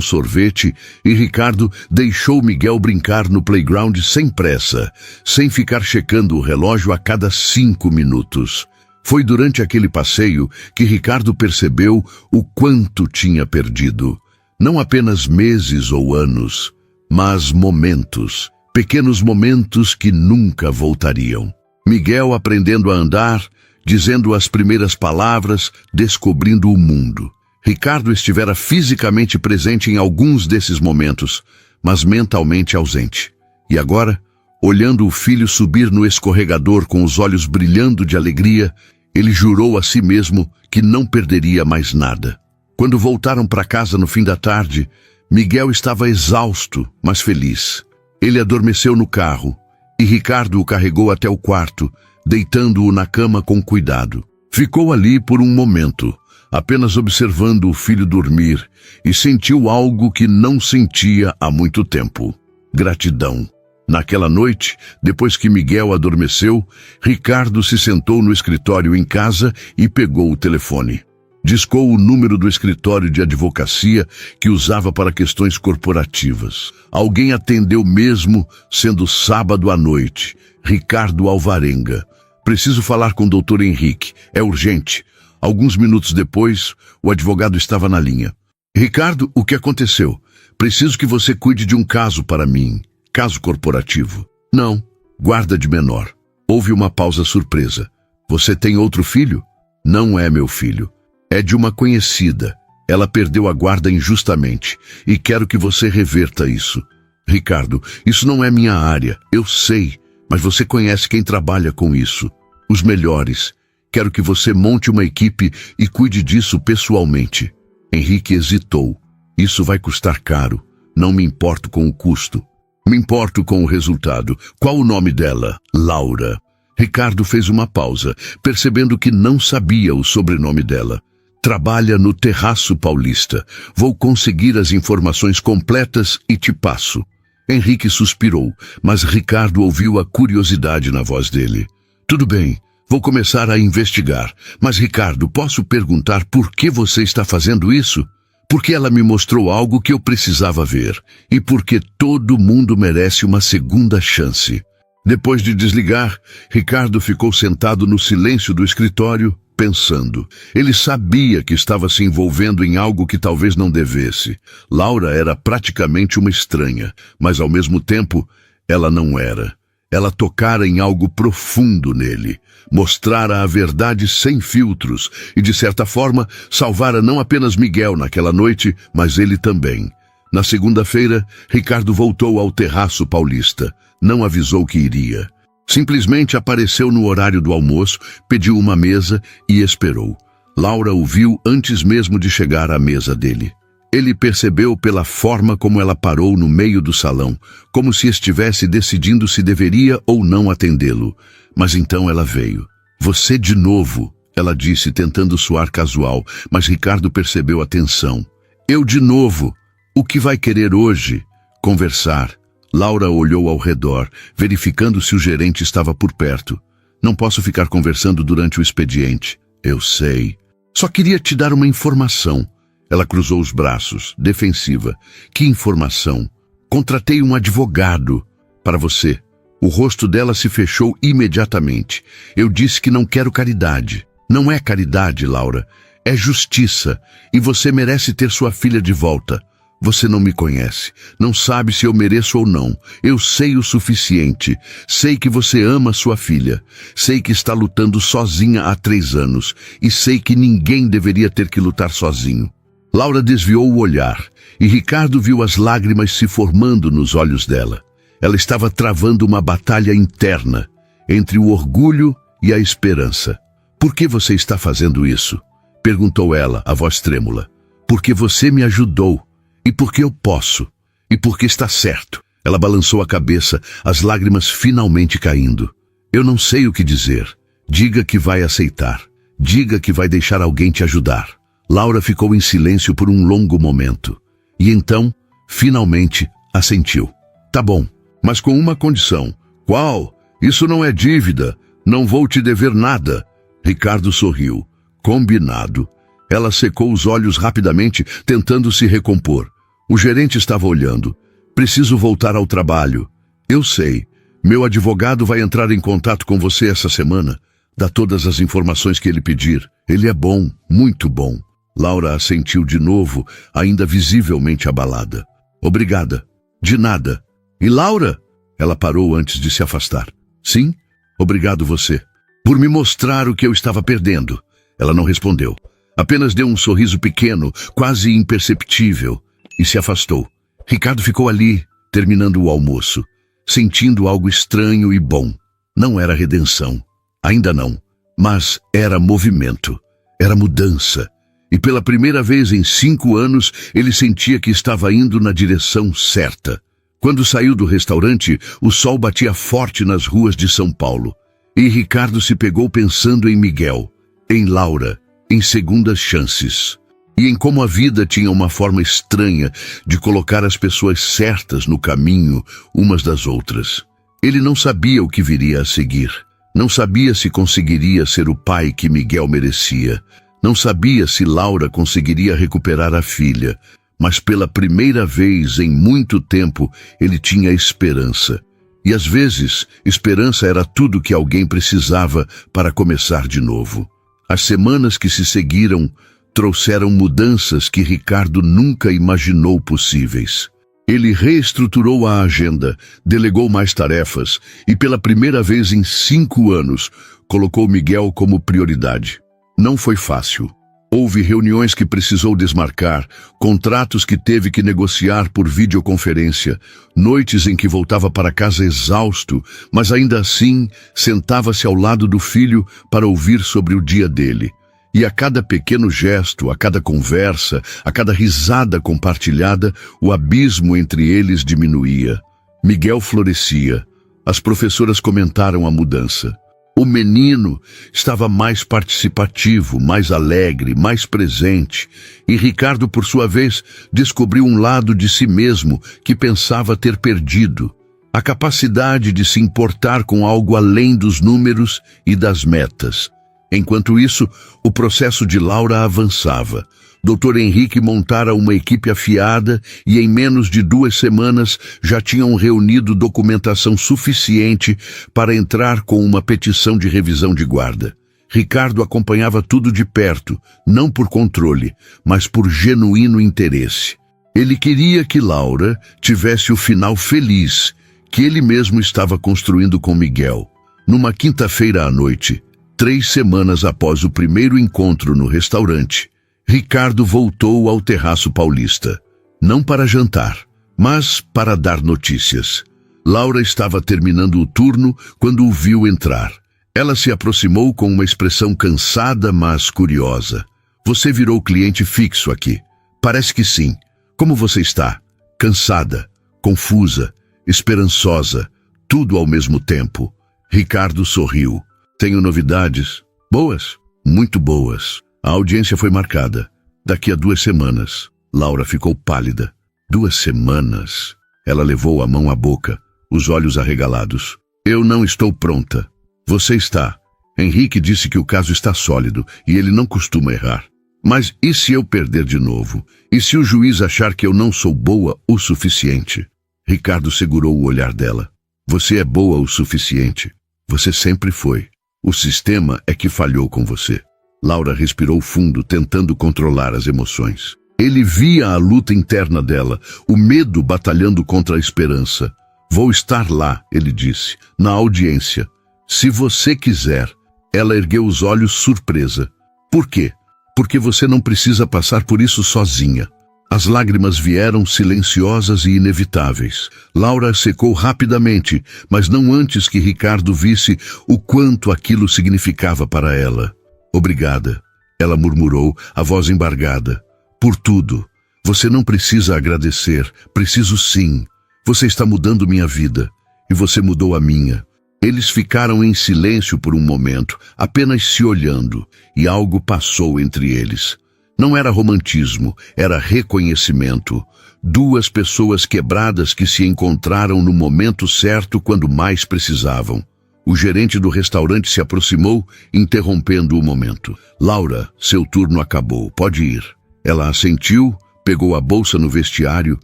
Speaker 1: sorvete e Ricardo deixou Miguel brincar no playground sem pressa, sem ficar checando o relógio a cada 5 minutos. Foi durante aquele passeio que Ricardo percebeu o quanto tinha perdido. Não apenas meses ou anos, mas momentos, pequenos momentos que nunca voltariam. Miguel aprendendo a andar, dizendo as primeiras palavras, descobrindo o mundo. Ricardo estivera fisicamente presente em alguns desses momentos, mas mentalmente ausente. E agora, olhando o filho subir no escorregador com os olhos brilhando de alegria, ele jurou a si mesmo que não perderia mais nada. Quando voltaram para casa no fim da tarde, Miguel estava exausto, mas feliz. Ele adormeceu no carro e Ricardo o carregou até o quarto, deitando-o na cama com cuidado. Ficou ali por um momento, apenas observando o filho dormir, e sentiu algo que não sentia há muito tempo: gratidão. Naquela noite, depois que Miguel adormeceu, Ricardo se sentou no escritório em casa e pegou o telefone. Discou o número do escritório de advocacia que usava para questões corporativas. Alguém atendeu mesmo, sendo sábado à noite. Ricardo Alvarenga. Preciso falar com o doutor Henrique. É urgente. Alguns minutos depois, o advogado estava na linha. Ricardo, o que aconteceu? Preciso que você cuide de um caso para mim. Caso corporativo. Não, guarda de menor. Houve uma pausa surpresa. Você tem outro filho? Não é meu filho. É de uma conhecida. Ela perdeu a guarda injustamente. E quero que você reverta isso. Ricardo, isso não é minha área. Eu sei. Mas você conhece quem trabalha com isso. Os melhores. Quero que você monte uma equipe e cuide disso pessoalmente. Henrique hesitou. Isso vai custar caro. Não me importo com o custo. Me importo com o resultado. Qual o nome dela? Laura. Ricardo fez uma pausa, percebendo que não sabia o sobrenome dela. Trabalha no Terraço Paulista. Vou conseguir as informações completas e te passo. Henrique suspirou, mas Ricardo ouviu a curiosidade na voz dele. Tudo bem, vou começar a investigar. Mas, Ricardo, posso perguntar por que você está fazendo isso? Porque ela me mostrou algo que eu precisava ver, e porque todo mundo merece uma segunda chance. Depois de desligar, Ricardo ficou sentado no silêncio do escritório, pensando. Ele sabia que estava se envolvendo em algo que talvez não devesse. Laura era praticamente uma estranha, mas ao mesmo tempo, ela não era. Ela tocara em algo profundo nele, mostrara a verdade sem filtros e, de certa forma, salvara não apenas Miguel naquela noite, mas ele também. Na segunda-feira, Ricardo voltou ao Terraço Paulista. Não avisou que iria. Simplesmente apareceu no horário do almoço, pediu uma mesa e esperou. Laura o viu antes mesmo de chegar à mesa dele. Ele percebeu pela forma como ela parou no meio do salão, como se estivesse decidindo se deveria ou não atendê-lo. Mas então ela veio. Você de novo, ela disse, tentando soar casual, mas Ricardo percebeu a tensão. Eu de novo. O que vai querer hoje? Conversar. Laura olhou ao redor, verificando se o gerente estava por perto. Não posso ficar conversando durante o expediente. Eu sei. Só queria te dar uma informação. Ela cruzou os braços, defensiva. Que informação? Contratei um advogado para você. O rosto dela se fechou imediatamente. Eu disse que não quero caridade. Não é caridade, Laura. É justiça. E você merece ter sua filha de volta. Você não me conhece. Não sabe se eu mereço ou não. Eu sei o suficiente. Sei que você ama sua filha. Sei que está lutando sozinha há 3 anos. E sei que ninguém deveria ter que lutar sozinho. Laura desviou o olhar. E Ricardo viu as lágrimas se formando nos olhos dela. Ela estava travando uma batalha interna entre o orgulho e a esperança. Por que você está fazendo isso? Perguntou ela, a voz trêmula. Porque você me ajudou. E porque eu posso. E porque está certo. Ela balançou a cabeça, as lágrimas finalmente caindo. Eu não sei o que dizer. Diga que vai aceitar. Diga que vai deixar alguém te ajudar. Laura ficou em silêncio por um longo momento. E então, finalmente, assentiu. Tá bom, mas com uma condição. Qual? Isso não é dívida. Não vou te dever nada. Ricardo sorriu. Combinado. Ela secou os olhos rapidamente, tentando se recompor. O gerente estava olhando. Preciso voltar ao trabalho. Eu sei. Meu advogado vai entrar em contato com você essa semana. Dá todas as informações que ele pedir. Ele é bom, muito bom. Laura assentiu de novo, ainda visivelmente abalada. Obrigada. De nada. E Laura? Ela parou antes de se afastar. Sim? Obrigado você. Por me mostrar o que eu estava perdendo. Ela não respondeu. Apenas deu um sorriso pequeno, quase imperceptível, e se afastou. Ricardo ficou ali, terminando o almoço, sentindo algo estranho e bom. Não era redenção. Ainda não. Mas era movimento. Era mudança. E pela primeira vez em 5 anos, ele sentia que estava indo na direção certa. Quando saiu do restaurante, o sol batia forte nas ruas de São Paulo. E Ricardo se pegou pensando em Miguel, em Laura, em segundas chances. E em como a vida tinha uma forma estranha de colocar as pessoas certas no caminho umas das outras. Ele não sabia o que viria a seguir. Não sabia se conseguiria ser o pai que Miguel merecia. Não sabia se Laura conseguiria recuperar a filha. Mas pela primeira vez em muito tempo, ele tinha esperança. E às vezes, esperança era tudo que alguém precisava para começar de novo. As semanas que se seguiram trouxeram mudanças que Ricardo nunca imaginou possíveis. Ele reestruturou a agenda, delegou mais tarefas e pela primeira vez em 5 anos, colocou Miguel como prioridade. Não foi fácil. Houve reuniões que precisou desmarcar, contratos que teve que negociar por videoconferência, noites em que voltava para casa exausto, mas ainda assim sentava-se ao lado do filho para ouvir sobre o dia dele. E a cada pequeno gesto, a cada conversa, a cada risada compartilhada, o abismo entre eles diminuía. Miguel florescia. As professoras comentaram a mudança. O menino estava mais participativo, mais alegre, mais presente. E Ricardo, por sua vez, descobriu um lado de si mesmo que pensava ter perdido. A capacidade de se importar com algo além dos números e das metas. Enquanto isso, o processo de Laura avançava. Dr. Henrique montara uma equipe afiada e em menos de 2 semanas já tinham reunido documentação suficiente para entrar com uma petição de revisão de guarda. Ricardo acompanhava tudo de perto, não por controle, mas por genuíno interesse. Ele queria que Laura tivesse o final feliz que ele mesmo estava construindo com Miguel. Numa quinta-feira à noite, 3 semanas após o primeiro encontro no restaurante, Ricardo voltou ao Terraço Paulista. Não para jantar, mas para dar notícias. Laura estava terminando o turno quando o viu entrar. Ela se aproximou com uma expressão cansada, mas curiosa. Você virou cliente fixo aqui. Parece que sim. Como você está? Cansada, confusa, esperançosa, tudo ao mesmo tempo. Ricardo sorriu. Tenho novidades? Boas? Muito boas. A audiência foi marcada. Daqui a 2 semanas. Laura ficou pálida. 2 semanas? Ela levou a mão à boca, os olhos arregalados. Eu não estou pronta. Você está. Henrique disse que o caso está sólido e ele não costuma errar. Mas e se eu perder de novo? E se o juiz achar que eu não sou boa o suficiente? Ricardo segurou o olhar dela. Você é boa o suficiente. Você sempre foi. O sistema é que falhou com você. Laura respirou fundo, tentando controlar as emoções. Ele via a luta interna dela, o medo batalhando contra a esperança. Vou estar lá, ele disse, na audiência. Se você quiser. Ela ergueu os olhos surpresa. Por quê? Porque você não precisa passar por isso sozinha. As lágrimas vieram silenciosas e inevitáveis. Laura secou rapidamente, mas não antes que Ricardo visse o quanto aquilo significava para ela. Obrigada, ela murmurou, a voz embargada. Por tudo. Você não precisa agradecer. Preciso sim. Você está mudando minha vida. E você mudou a minha. Eles ficaram em silêncio por um momento, apenas se olhando, e algo passou entre eles. Não era romantismo, era reconhecimento. 2 pessoas quebradas que se encontraram no momento certo quando mais precisavam. O gerente do restaurante se aproximou, interrompendo o momento. Laura, seu turno acabou, pode ir. Ela assentiu, pegou a bolsa no vestiário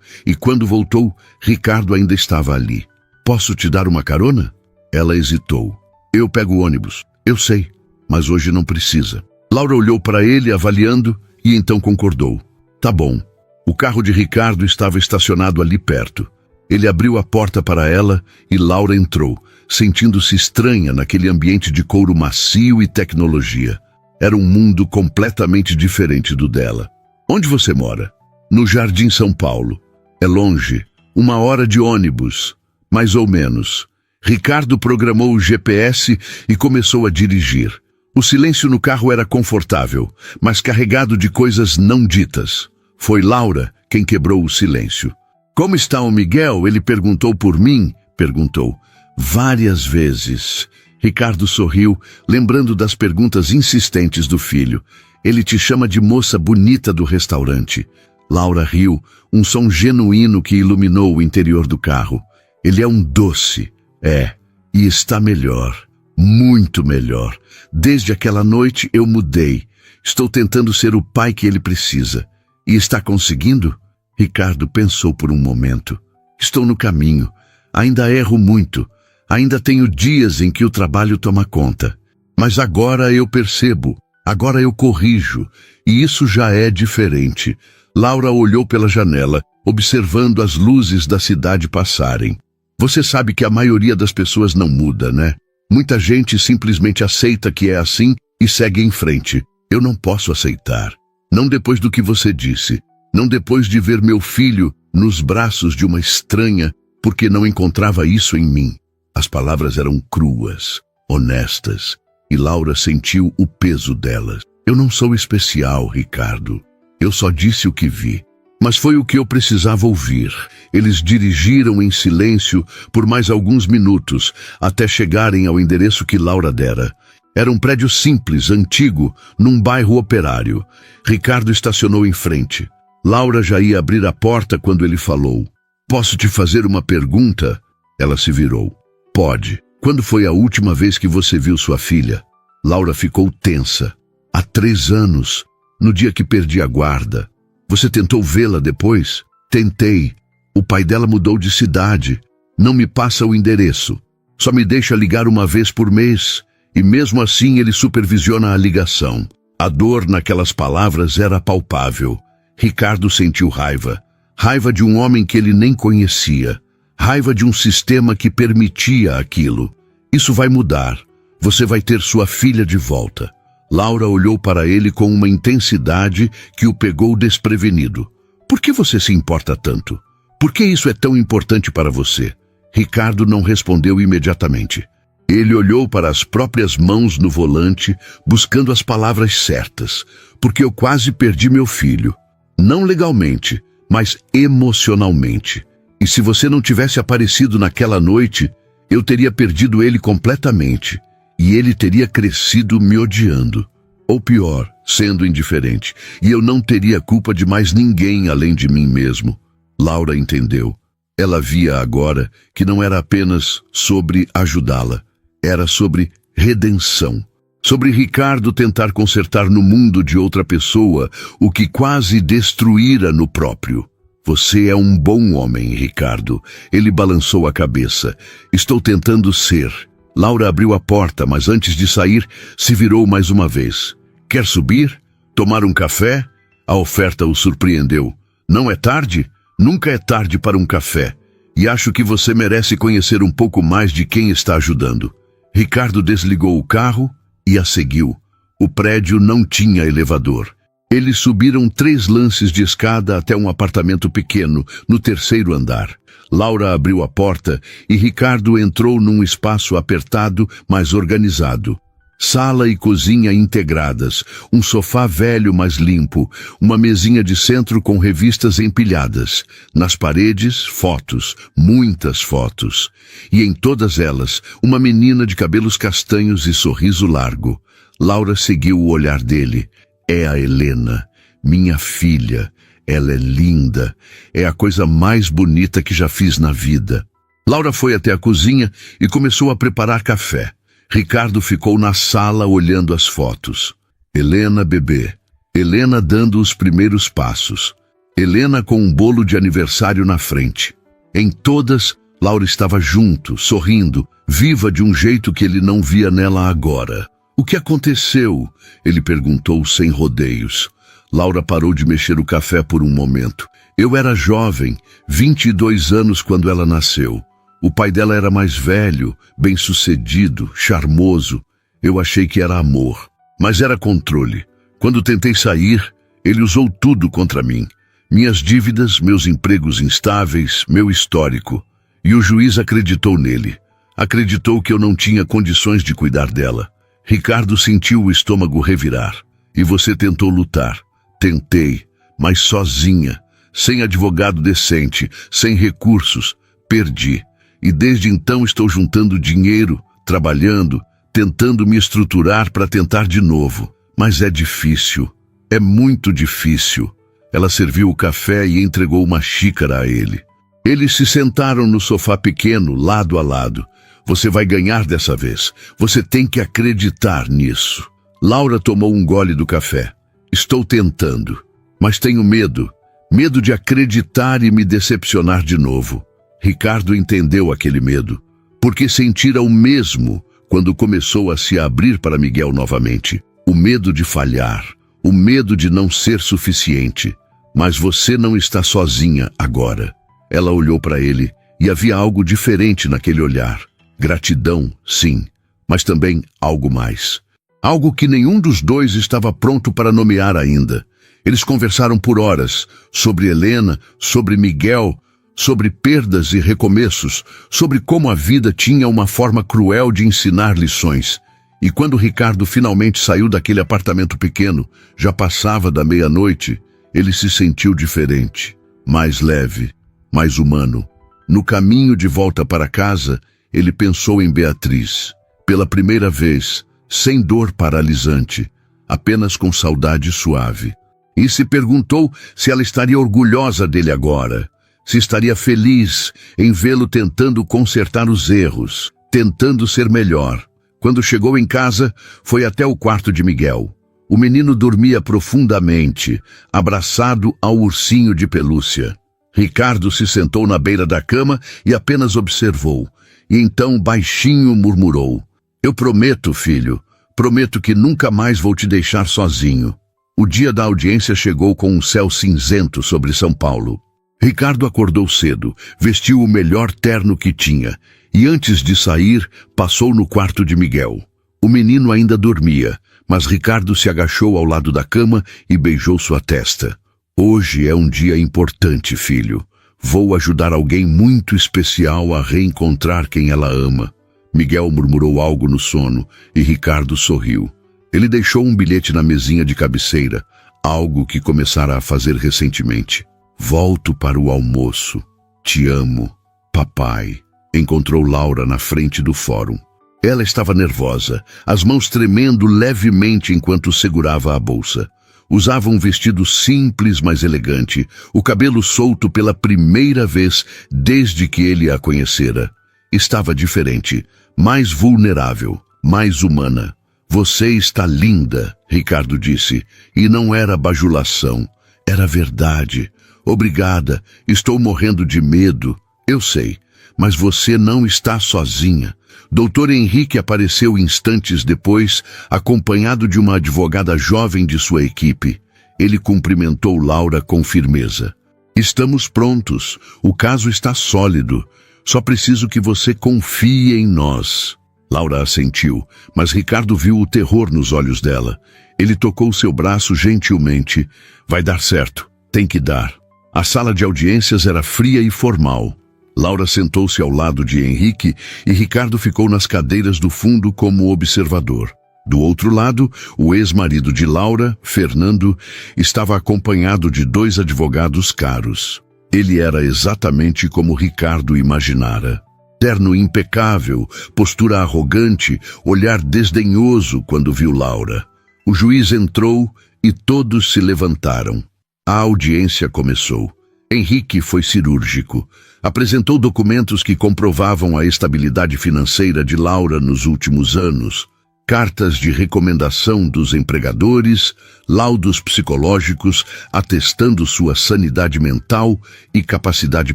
Speaker 1: e quando voltou, Ricardo ainda estava ali. Posso te dar uma carona? Ela hesitou. Eu pego o ônibus. Eu sei, mas hoje não precisa. Laura olhou para ele, avaliando, e então concordou. Tá bom. O carro de Ricardo estava estacionado ali perto. Ele abriu a porta para ela e Laura entrou, sentindo-se estranha naquele ambiente de couro macio e tecnologia. Era um mundo completamente diferente do dela. Onde você mora? No Jardim São Paulo. É longe. 1 hora de ônibus. Mais ou menos. Ricardo programou o GPS e começou a dirigir. O silêncio no carro era confortável, mas carregado de coisas não ditas. Foi Laura quem quebrou o silêncio. Como está o Miguel? Ele perguntou por mim? Perguntou. Várias vezes. Ricardo sorriu, lembrando das perguntas insistentes do filho. Ele te chama de moça bonita do restaurante. Laura riu, um som genuíno que iluminou o interior do carro. Ele é um doce. É, e está melhor, muito melhor. Desde aquela noite eu mudei. Estou tentando ser o pai que ele precisa. E está conseguindo? Ricardo pensou por um momento. Estou no caminho. Ainda erro muito. Ainda tenho dias em que o trabalho toma conta. Mas agora eu percebo. Agora eu corrijo. E isso já é diferente. Laura olhou pela janela, observando as luzes da cidade passarem. Você sabe que a maioria das pessoas não muda, né? Muita gente simplesmente aceita que é assim e segue em frente. Eu não posso aceitar. Não depois do que você disse. Não depois de ver meu filho nos braços de uma estranha, porque não encontrava isso em mim. As palavras eram cruas, honestas, e Laura sentiu o peso delas. Eu não sou especial, Ricardo. Eu só disse o que vi. Mas foi o que eu precisava ouvir. Eles dirigiram em silêncio por mais alguns minutos, até chegarem ao endereço que Laura dera. Era um prédio simples, antigo, num bairro operário. Ricardo estacionou em frente. Laura já ia abrir a porta quando ele falou. Posso te fazer uma pergunta? Ela se virou. Pode. Quando foi a última vez que você viu sua filha? Laura ficou tensa. Há 3 anos, no dia que perdi a guarda. Você tentou vê-la depois? Tentei. O pai dela mudou de cidade. Não me passa o endereço. Só me deixa ligar uma vez por mês. E mesmo assim ele supervisiona a ligação. A dor naquelas palavras era palpável. Ricardo sentiu raiva. Raiva de um homem que ele nem conhecia. Raiva de um sistema que permitia aquilo. Isso vai mudar. Você vai ter sua filha de volta. Laura olhou para ele com uma intensidade que o pegou desprevenido. Por que você se importa tanto? Por que isso é tão importante para você? Ricardo não respondeu imediatamente. Ele olhou para as próprias mãos no volante, buscando as palavras certas. Porque eu quase perdi meu filho. Não legalmente, mas emocionalmente. E se você não tivesse aparecido naquela noite, eu teria perdido ele completamente. E ele teria crescido me odiando. Ou pior, sendo indiferente. E eu não teria culpa de mais ninguém além de mim mesmo. Laura entendeu. Ela via agora que não era apenas sobre ajudá-la. Era sobre redenção. Sobre Ricardo tentar consertar no mundo de outra pessoa o que quase destruíra no próprio. Você é um bom homem, Ricardo. Ele balançou a cabeça. Estou tentando ser. Laura abriu a porta, mas antes de sair, se virou mais uma vez. Quer subir? Tomar um café? A oferta o surpreendeu. Não é tarde? Nunca é tarde para um café. E acho que você merece conhecer um pouco mais de quem está ajudando. Ricardo desligou o carro e a seguiu. O prédio não tinha elevador. Eles subiram 3 lances de escada até um apartamento pequeno, no 3º andar. Laura abriu a porta e Ricardo entrou num espaço apertado, mas organizado. Sala e cozinha integradas, um sofá velho mas limpo, uma mesinha de centro com revistas empilhadas. Nas paredes, fotos, muitas fotos. E em todas elas, uma menina de cabelos castanhos e sorriso largo. Laura seguiu o olhar dele. É a Helena, minha filha. Ela é linda. É a coisa mais bonita que já fiz na vida. Laura foi até a cozinha e começou a preparar café. Ricardo ficou na sala olhando as fotos. Helena bebê. Helena dando os primeiros passos. Helena com um bolo de aniversário na frente. Em todas, Laura estava junto, sorrindo, viva de um jeito que ele não via nela agora. O que aconteceu? Ele perguntou sem rodeios. Laura parou de mexer o café por um momento. Eu era jovem, 22 anos quando ela nasceu. O pai dela era mais velho, bem-sucedido, charmoso. Eu achei que era amor, mas era controle. Quando tentei sair, ele usou tudo contra mim. Minhas dívidas, meus empregos instáveis, meu histórico. E o juiz acreditou nele. Acreditou que eu não tinha condições de cuidar dela. Ricardo sentiu o estômago revirar. E você tentou lutar. Tentei, mas sozinha, sem advogado decente, sem recursos. Perdi. E desde então estou juntando dinheiro, trabalhando, tentando me estruturar para tentar de novo. Mas é difícil. É muito difícil. Ela serviu o café e entregou uma xícara a ele. Eles se sentaram no sofá pequeno, lado a lado. Você vai ganhar dessa vez. Você tem que acreditar nisso. Laura tomou um gole do café. Estou tentando, mas tenho medo. Medo de acreditar e me decepcionar de novo. Ricardo entendeu aquele medo, porque sentira o mesmo quando começou a se abrir para Miguel novamente. O medo de falhar, o medo de não ser suficiente. Mas você não está sozinha agora. Ela olhou para ele e havia algo diferente naquele olhar. Gratidão, sim, mas também algo mais. Algo que nenhum dos dois estava pronto para nomear ainda. Eles conversaram por horas sobre Helena, sobre Miguel, sobre perdas e recomeços, sobre como a vida tinha uma forma cruel de ensinar lições. E quando Ricardo finalmente saiu daquele apartamento pequeno, já passava da meia-noite, ele se sentiu diferente, mais leve, mais humano. No caminho de volta para casa, ele pensou em Beatriz. Pela primeira vez, sem dor paralisante, apenas com saudade suave. E se perguntou se ela estaria orgulhosa dele agora. Se estaria feliz em vê-lo tentando consertar os erros, tentando ser melhor. Quando chegou em casa, foi até o quarto de Miguel. O menino dormia profundamente, abraçado ao ursinho de pelúcia. Ricardo se sentou na beira da cama e apenas observou. E então baixinho murmurou: "Eu prometo, filho, prometo que nunca mais vou te deixar sozinho." O dia da audiência chegou com um céu cinzento sobre São Paulo. Ricardo acordou cedo, vestiu o melhor terno que tinha e antes de sair, passou no quarto de Miguel. O menino ainda dormia, mas Ricardo se agachou ao lado da cama e beijou sua testa. "Hoje é um dia importante, filho. Vou ajudar alguém muito especial a reencontrar quem ela ama." Miguel murmurou algo no sono e Ricardo sorriu. Ele deixou um bilhete na mesinha de cabeceira, algo que começara a fazer recentemente. Volto para o almoço. Te amo, papai. Encontrou Laura na frente do fórum. Ela estava nervosa, as mãos tremendo levemente enquanto segurava a bolsa. Usava um vestido simples, mas elegante, o cabelo solto pela primeira vez desde que ele a conhecera. Estava diferente, mais vulnerável, mais humana. Você está linda, Ricardo disse, e não era bajulação, era verdade. Obrigada, estou morrendo de medo. Eu sei, mas você não está sozinha. Dr. Henrique apareceu instantes depois, acompanhado de uma advogada jovem de sua equipe. Ele cumprimentou Laura com firmeza. Estamos prontos, o caso está sólido. Só preciso que você confie em nós. Laura assentiu, mas Ricardo viu o terror nos olhos dela. Ele tocou seu braço gentilmente. Vai dar certo, tem que dar. A sala de audiências era fria e formal. Laura sentou-se ao lado de Henrique e Ricardo ficou nas cadeiras do fundo como observador. Do outro lado, o ex-marido de Laura, Fernando, estava acompanhado de 2 advogados caros. Ele era exatamente como Ricardo imaginara. Terno impecável, postura arrogante, olhar desdenhoso quando viu Laura. O juiz entrou e todos se levantaram. A audiência começou. Henrique foi cirúrgico. Apresentou documentos que comprovavam a estabilidade financeira de Laura nos últimos anos, cartas de recomendação dos empregadores, laudos psicológicos atestando sua sanidade mental e capacidade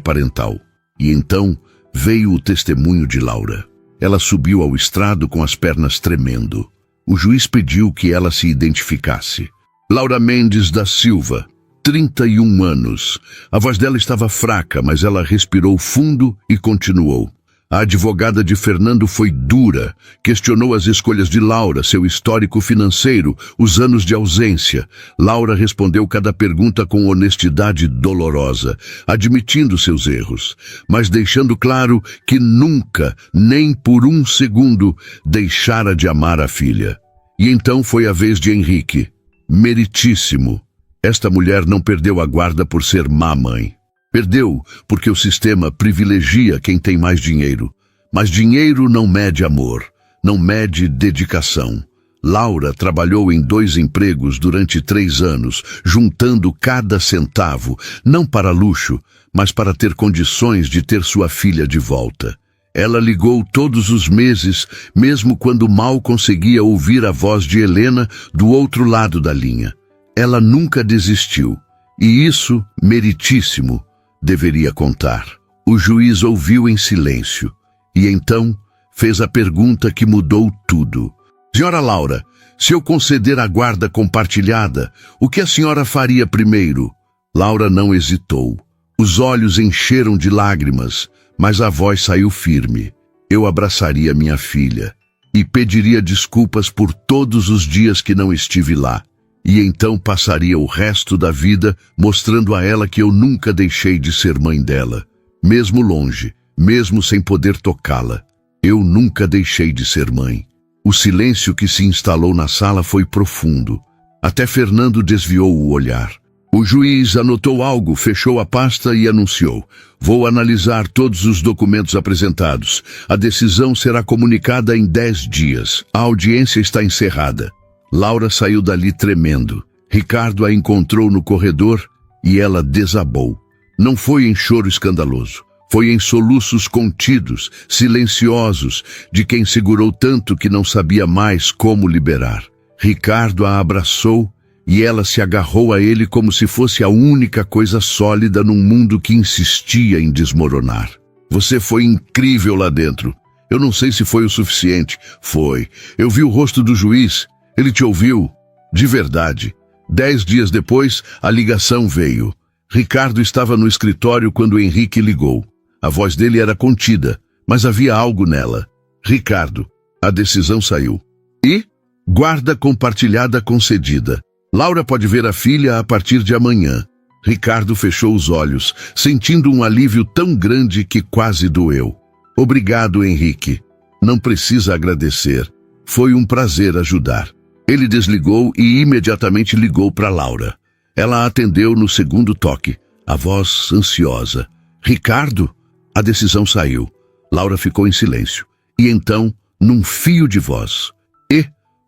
Speaker 1: parental. E então veio o testemunho de Laura. Ela subiu ao estrado com as pernas tremendo. O juiz pediu que ela se identificasse. Laura Mendes da Silva, 31 anos. A voz dela estava fraca, mas ela respirou fundo e continuou. A advogada de Fernando foi dura, questionou as escolhas de Laura, seu histórico financeiro, os anos de ausência. Laura respondeu cada pergunta com honestidade dolorosa, admitindo seus erros, mas deixando claro que nunca, nem por um segundo, deixara de amar a filha. E então foi a vez de Henrique. Meritíssimo. Esta mulher não perdeu a guarda por ser má mãe. Perdeu porque o sistema privilegia quem tem mais dinheiro. Mas dinheiro não mede amor, não mede dedicação. Laura trabalhou em 2 empregos durante 3 anos, juntando cada centavo, não para luxo, mas para ter condições de ter sua filha de volta. Ela ligou todos os meses, mesmo quando mal conseguia ouvir a voz de Helena do outro lado da linha. Ela nunca desistiu, e isso, meritíssimo, deveria contar. O juiz ouviu em silêncio, e então fez a pergunta que mudou tudo. Senhora Laura, se eu conceder a guarda compartilhada, o que a senhora faria primeiro? Laura não hesitou. Os olhos encheram de lágrimas, mas a voz saiu firme. Eu abraçaria minha filha e pediria desculpas por todos os dias que não estive lá. E então passaria o resto da vida mostrando a ela que eu nunca deixei de ser mãe dela. Mesmo longe, mesmo sem poder tocá-la, eu nunca deixei de ser mãe. O silêncio que se instalou na sala foi profundo. Até Fernando desviou o olhar. O juiz anotou algo, fechou a pasta e anunciou: vou analisar todos os documentos apresentados. A decisão será comunicada em 10 dias. A audiência está encerrada. Laura saiu dali tremendo. Ricardo a encontrou no corredor e ela desabou. Não foi em choro escandaloso. Foi em soluços contidos, silenciosos, de quem segurou tanto que não sabia mais como liberar. Ricardo a abraçou e ela se agarrou a ele como se fosse a única coisa sólida num mundo que insistia em desmoronar. Você foi incrível lá dentro. Eu não sei se foi o suficiente. Foi. Eu vi o rosto do juiz. Ele te ouviu, de verdade. 10 dias depois, a ligação veio. Ricardo estava no escritório quando Henrique ligou. A voz dele era contida, mas havia algo nela. Ricardo, a decisão saiu. E? Guarda compartilhada concedida. Laura pode ver a filha a partir de amanhã. Ricardo fechou os olhos, sentindo um alívio tão grande que quase doeu. Obrigado, Henrique. Não precisa agradecer. Foi um prazer ajudar. Ele desligou e imediatamente ligou para Laura. Ela atendeu no segundo toque. A voz ansiosa. Ricardo? A decisão saiu. Laura ficou em silêncio. E então, num fio de voz.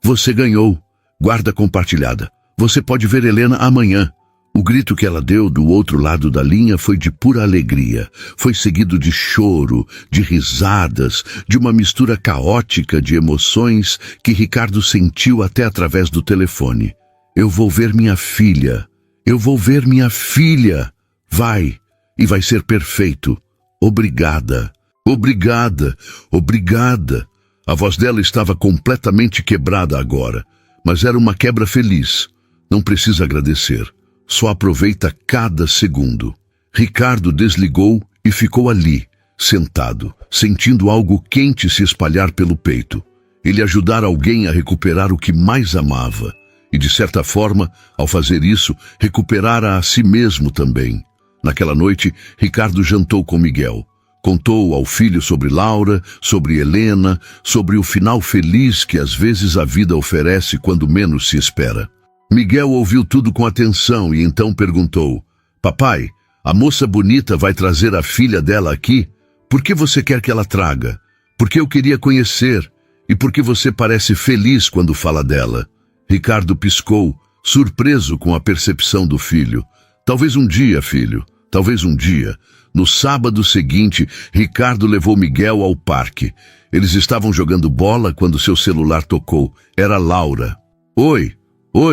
Speaker 1: Você ganhou. Guarda compartilhada. Você pode ver Helena amanhã. O grito que ela deu do outro lado da linha foi de pura alegria. Foi seguido de choro, de risadas, de uma mistura caótica de emoções que Ricardo sentiu até através do telefone. Eu vou ver minha filha. Eu vou ver minha filha. Vai. E vai ser perfeito. Obrigada. Obrigada. Obrigada. A voz dela estava completamente quebrada agora, mas era uma quebra feliz. Não precisa agradecer. Só aproveita cada segundo. Ricardo desligou e ficou ali, sentado, sentindo algo quente se espalhar pelo peito. Ele ajudara alguém a recuperar o que mais amava. E, de certa forma, ao fazer isso, recuperara a si mesmo também. Naquela noite, Ricardo jantou com Miguel. Contou ao filho sobre Laura, sobre Helena, sobre o final feliz que às vezes a vida oferece quando menos se espera. Miguel ouviu tudo com atenção e então perguntou: Papai, a moça bonita vai trazer a filha dela aqui? Por que você quer que ela traga? Porque eu queria conhecer e porque você parece feliz quando fala dela. Ricardo piscou, surpreso com a percepção do filho. Talvez um dia, filho, talvez um dia. No sábado seguinte, Ricardo levou Miguel ao parque. Eles estavam jogando bola quando seu celular tocou. Era Laura. Oi,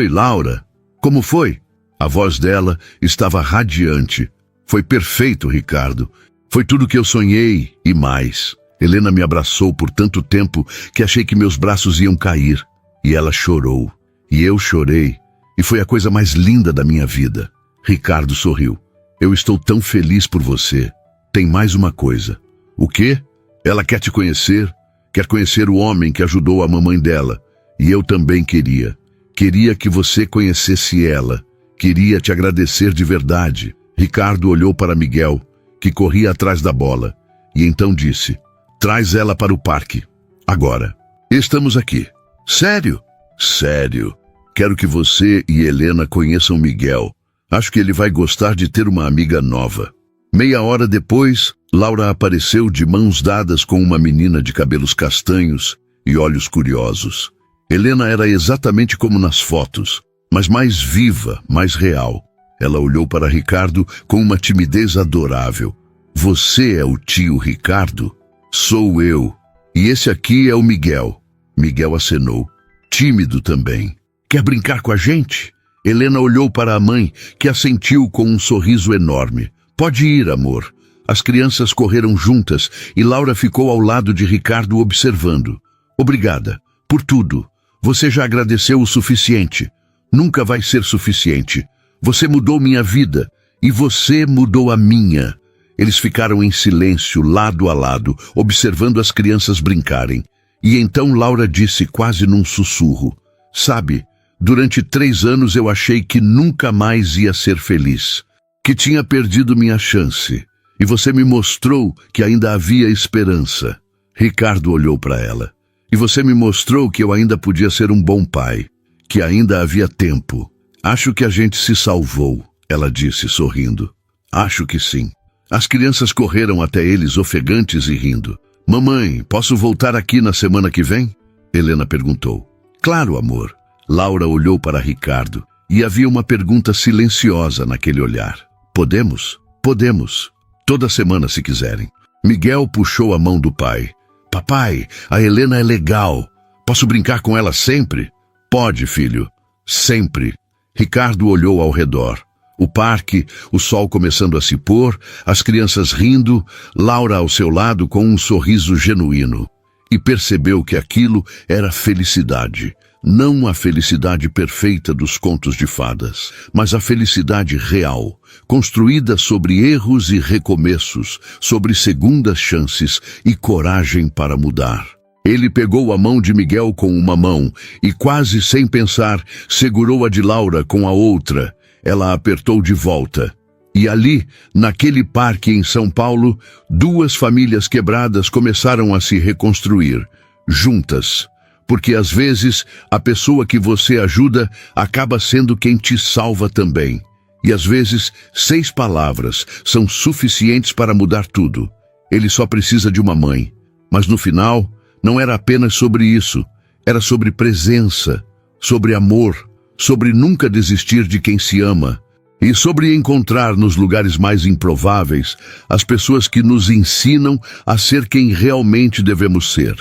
Speaker 1: Laura. Como foi? A voz dela estava radiante. Foi perfeito, Ricardo. Foi tudo o que eu sonhei e mais. Helena me abraçou por tanto tempo que achei que meus braços iam cair. E ela chorou. E eu chorei. E foi a coisa mais linda da minha vida. Ricardo sorriu. Eu estou tão feliz por você. Tem mais uma coisa. O quê? Ela quer te conhecer. Quer conhecer o homem que ajudou a mamãe dela. E eu também queria. Queria que você conhecesse ela. Queria te agradecer de verdade. Ricardo olhou para Miguel, que corria atrás da bola, e então disse: Traz ela para o parque. Agora. Estamos aqui. Sério? Sério. Quero que você e Helena conheçam Miguel. Acho que ele vai gostar de ter uma amiga nova. Meia hora depois, Laura apareceu de mãos dadas com uma menina de cabelos castanhos e olhos curiosos. Helena era exatamente como nas fotos, mas mais viva, mais real. Ela olhou para Ricardo com uma timidez adorável. Você é o tio Ricardo? Sou eu. E esse aqui é o Miguel. Miguel acenou. Tímido também. Quer brincar com a gente? Helena olhou para a mãe, que assentiu com um sorriso enorme. Pode ir, amor. As crianças correram juntas e Laura ficou ao lado de Ricardo observando. Obrigada. Por tudo. Você já agradeceu o suficiente. Nunca vai ser suficiente. Você mudou minha vida e você mudou a minha. Eles ficaram em silêncio, lado a lado, observando as crianças brincarem. E então Laura disse quase num sussurro: Sabe, durante 3 anos eu achei que nunca mais ia ser feliz, que tinha perdido minha chance. E você me mostrou que ainda havia esperança. Ricardo olhou para ela. E você me mostrou que eu ainda podia ser um bom pai, que ainda havia tempo. Acho que a gente se salvou, ela disse, sorrindo. Acho que sim. As crianças correram até eles ofegantes e rindo. Mamãe, posso voltar aqui na semana que vem? Helena perguntou. Claro, amor. Laura olhou para Ricardo e havia uma pergunta silenciosa naquele olhar. Podemos? Podemos. Toda semana, se quiserem. Miguel puxou a mão do pai. Papai, a Helena é legal. Posso brincar com ela sempre? Pode, filho. Sempre. Ricardo olhou ao redor. O parque, o sol começando a se pôr, as crianças rindo, Laura ao seu lado com um sorriso genuíno. E percebeu que aquilo era felicidade. Não a felicidade perfeita dos contos de fadas, mas a felicidade real, construída sobre erros e recomeços, sobre segundas chances e coragem para mudar. Ele pegou a mão de Miguel com uma mão e, quase sem pensar, segurou a de Laura com a outra. Ela apertou de volta. E ali, naquele parque em São Paulo, 2 famílias quebradas começaram a se reconstruir, juntas. Porque às vezes a pessoa que você ajuda acaba sendo quem te salva também. E às vezes, 6 palavras são suficientes para mudar tudo. Ele só precisa de uma mãe. Mas no final, não era apenas sobre isso. Era sobre presença, sobre amor, sobre nunca desistir de quem se ama. E sobre encontrar nos lugares mais improváveis as pessoas que nos ensinam a ser quem realmente devemos ser.